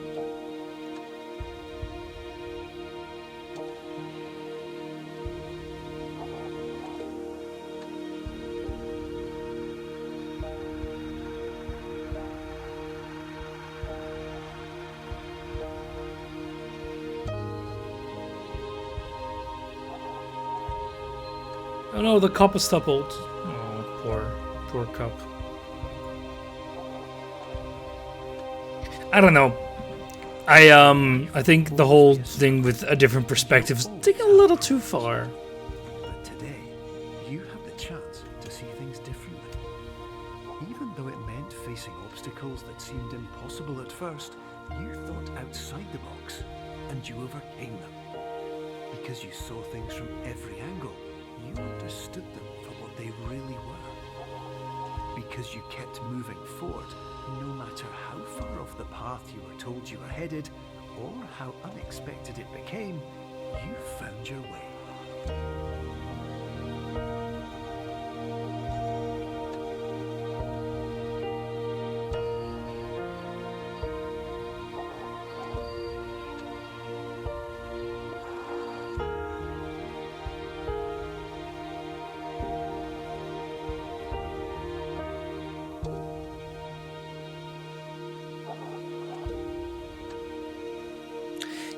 [SPEAKER 1] Oh no, the cup is toppled. Oh, poor cup. I don't know. I think the whole thing with a different perspective is taking a little too far.
[SPEAKER 5] But today, you have the chance to see things differently. Even though it meant facing obstacles that seemed impossible at first, you thought outside the box, and you overcame them. Because you saw things from every angle, you understood them for what they really were. Because you kept moving forward, no matter how far off the path you were told you were headed, or how unexpected it became, you found your way.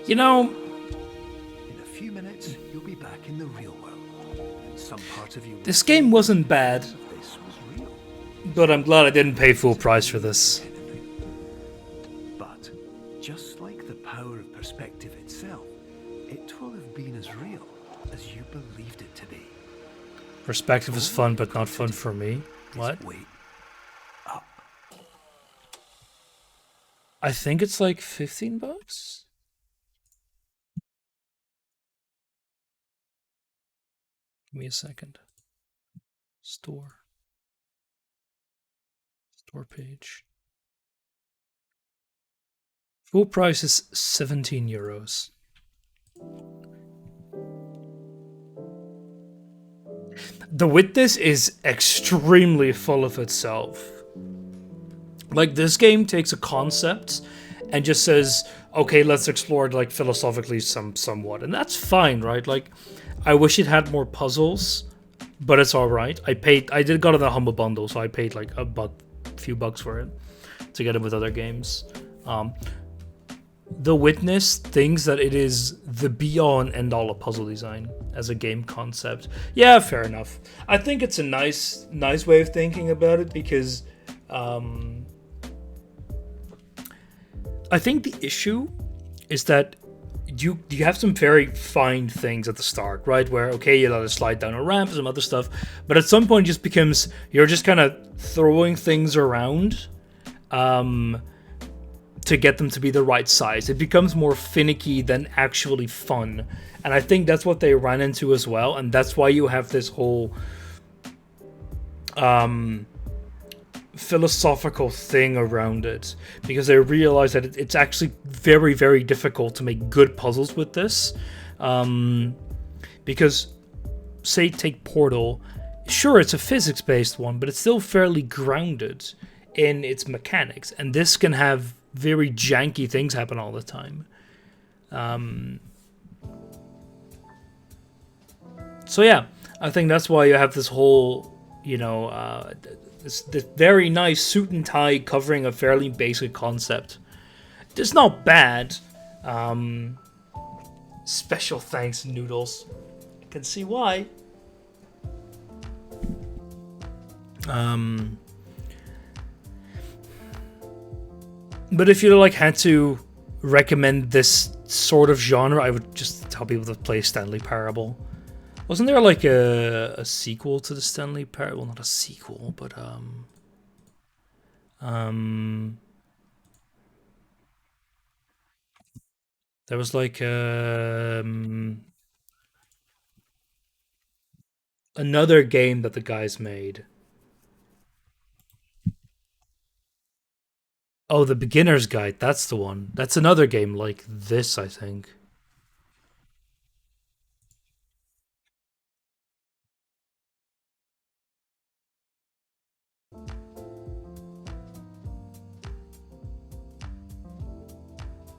[SPEAKER 1] You know,
[SPEAKER 5] In a few minutes, you'll be back in the real world. And some part of you will
[SPEAKER 1] this game wasn't bad,
[SPEAKER 5] think this was real.
[SPEAKER 1] but I'm glad I didn't pay full price for this.
[SPEAKER 5] But just like the power of perspective itself, it will have been as real as you believed it to be.
[SPEAKER 1] Perspective is fun, but not fun for me. What?
[SPEAKER 5] Wait up.
[SPEAKER 1] I think it's like $15. Give me a second. Store page. Full price is €17. The Witness is extremely full of itself. Like, this game takes a concept and just says, okay, let's explore it like philosophically somewhat. And that's fine, right? Like, I wish it had more puzzles, but it's alright. I did got it in a humble bundle, so I paid like a few bucks for it to get it with other games. The Witness thinks that it is the be-all and end-all of puzzle design as a game concept. Yeah, fair enough. I think it's a nice way of thinking about it because I think the issue is that you have some very fine things at the start, right? Where, okay, you let it slide down a ramp, some other stuff, but at some point it just becomes, you're just kind of throwing things around to get them to be the right size. It becomes more finicky than actually fun. And I think that's what they ran into as well, and that's why you have this whole philosophical thing around it, because they realize that it's actually very, very difficult to make good puzzles with this, because say take Portal, sure, it's a physics-based one, but it's still fairly grounded in its mechanics, and this can have very janky things happen all the time. So yeah, I think that's why you have this whole, this very nice suit and tie covering a fairly basic concept. It's not bad. Special thanks, Noodles. I can see why. But if you had to recommend this sort of genre, I would just tell people to play Stanley Parable. Wasn't there a sequel to the Stanley Parable? Well, not a sequel, but there was another game that the guys made. Oh, The Beginner's Guide. That's the one. That's another game like this, I think.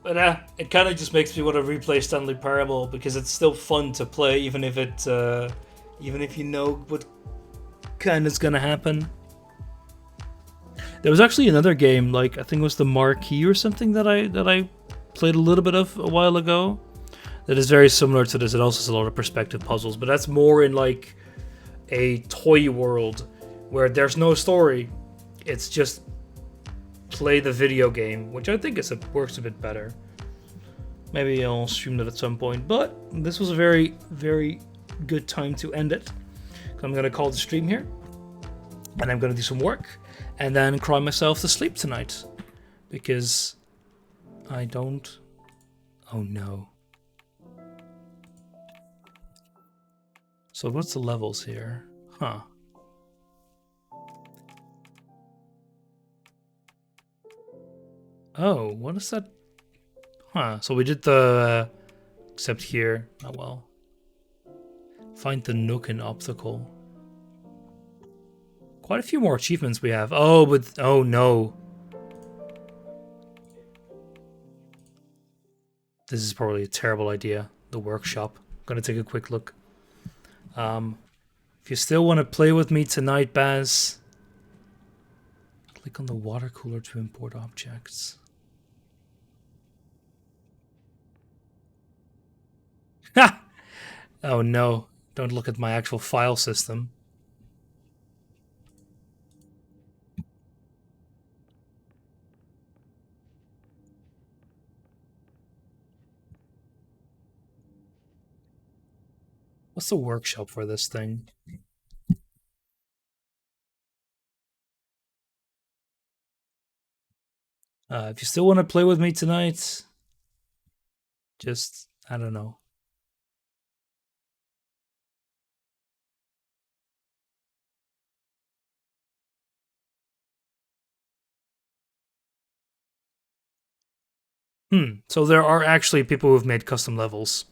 [SPEAKER 1] But it kind of just makes me want to replay Stanley Parable because it's still fun to play, even if you know what kind is gonna happen. There was actually another game, I think it was the Marquee or something that I played a little bit of a while ago. That is very similar to this. It also has a lot of perspective puzzles, but that's more in a toy world where there's no story. It's just play the video game, which I think works a bit better. Maybe I'll stream that at some point, but this was a very, very good time to end it. I'm gonna call the stream here, and I'm gonna do some work, and then cry myself to sleep tonight, because I don't... Oh no. So what's the levels here? Huh. Oh, what is that? Huh, so we did the... except here. Oh well. Find the nook and obstacle. Quite a few more achievements we have. Oh, but... Oh no. This is probably a terrible idea. The workshop. I'm gonna take a quick look. If you still want to play with me tonight, Baz, click on the water cooler to import objects. Ha! Oh no, don't look at my actual file system. What's the workshop for this thing? If you still want to play with me tonight, just, I don't know. So there are actually people who've made custom levels.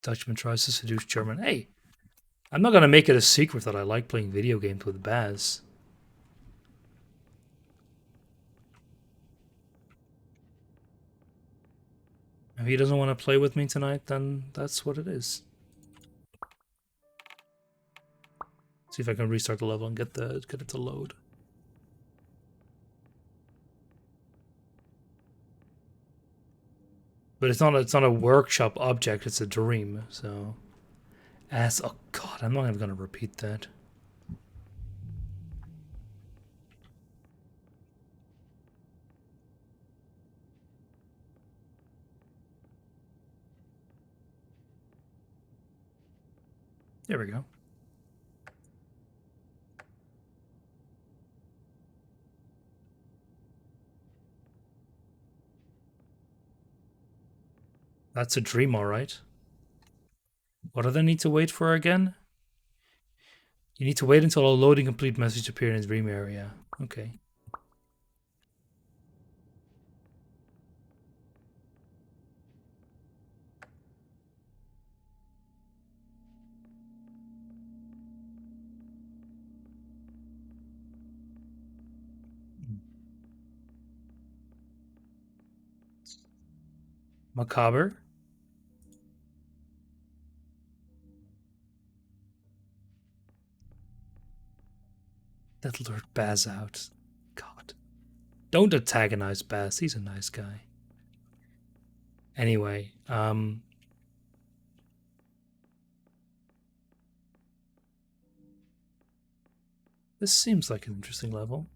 [SPEAKER 1] Dutchman tries to seduce German. Hey, I'm not gonna make it a secret that I like playing video games with Baz. If he doesn't want to play with me tonight, then that's what it is. See if I can restart the level and get it to load. But it's not a workshop object, it's a dream, so oh god, I'm not even gonna repeat that. There we go. That's a dream, alright. What do they need to wait for again? You need to wait until a loading complete message appears in the dream area. Okay. Macabre. That lured Baz out. God. Don't antagonize Baz, he's a nice guy. Anyway, this seems like an interesting level.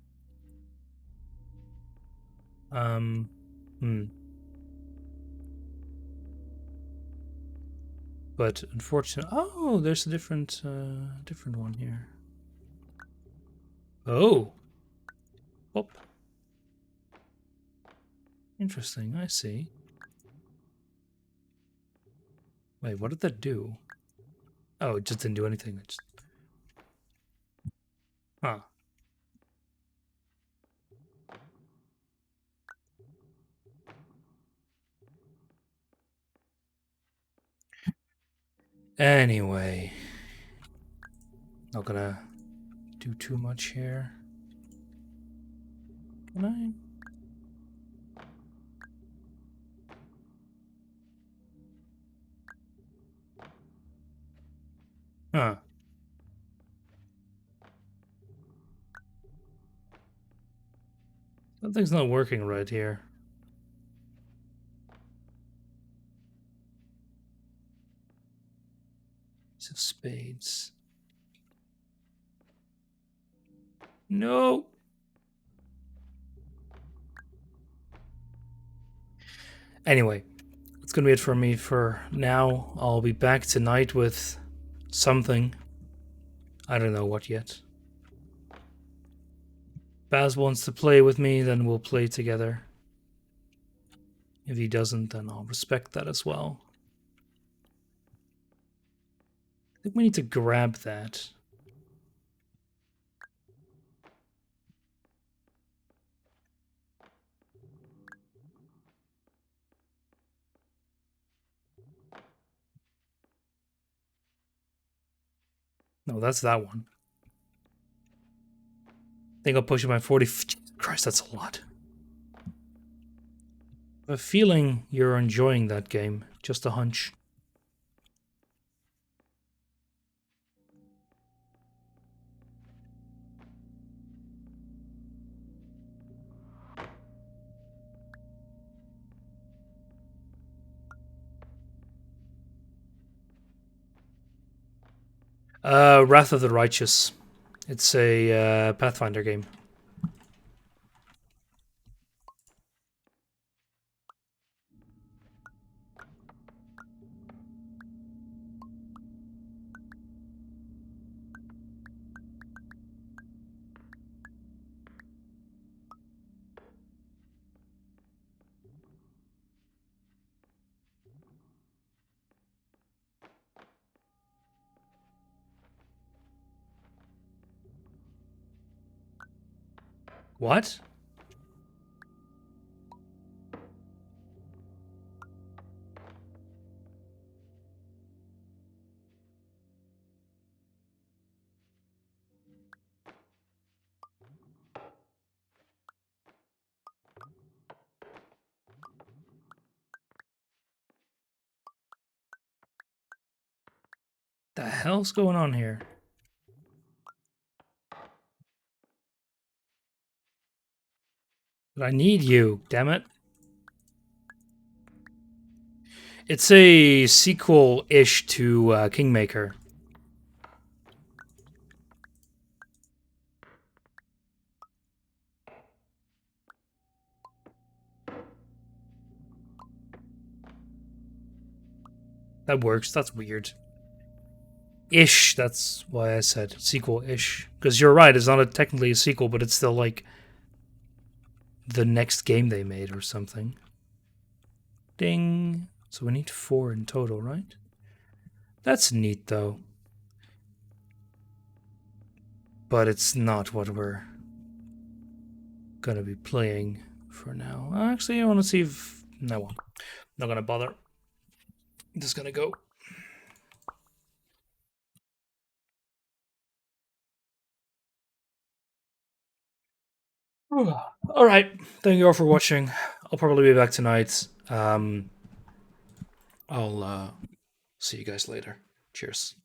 [SPEAKER 1] But unfortunately, oh, there's a different one here. Oh. Oh. Interesting, I see. Wait, what did that do? Oh, it just didn't do anything. It just... Huh. Anyway. Not gonna do too much here. Can I? Huh. Something's not working right here. Ace of spades. No. Anyway, that's gonna be it for me for now. I'll be back tonight with something. I don't know what yet. Baz wants to play with me, then we'll play together. If he doesn't, then I'll respect that as well. I think we need to grab that. No, that's that one. I think I'll push it by 40. Jesus Christ, that's a lot. I have a feeling you're enjoying that game. Just a hunch. Wrath of the Righteous. It's a Pathfinder game. What? The hell's going on here? But I need you, damn it. It's a sequel-ish to Kingmaker. That works, that's weird. Ish, that's why I said sequel-ish. Because you're right, it's not technically a sequel, but it's still like the next game they made or something. Ding. So we need 4 in total, right? That's neat, though. But it's not what we're gonna be playing for now. Actually, I want to see if... No, I'm not gonna bother. I'm just gonna go. All right, thank you all for watching. I'll probably be back tonight. I'll see you guys later. Cheers.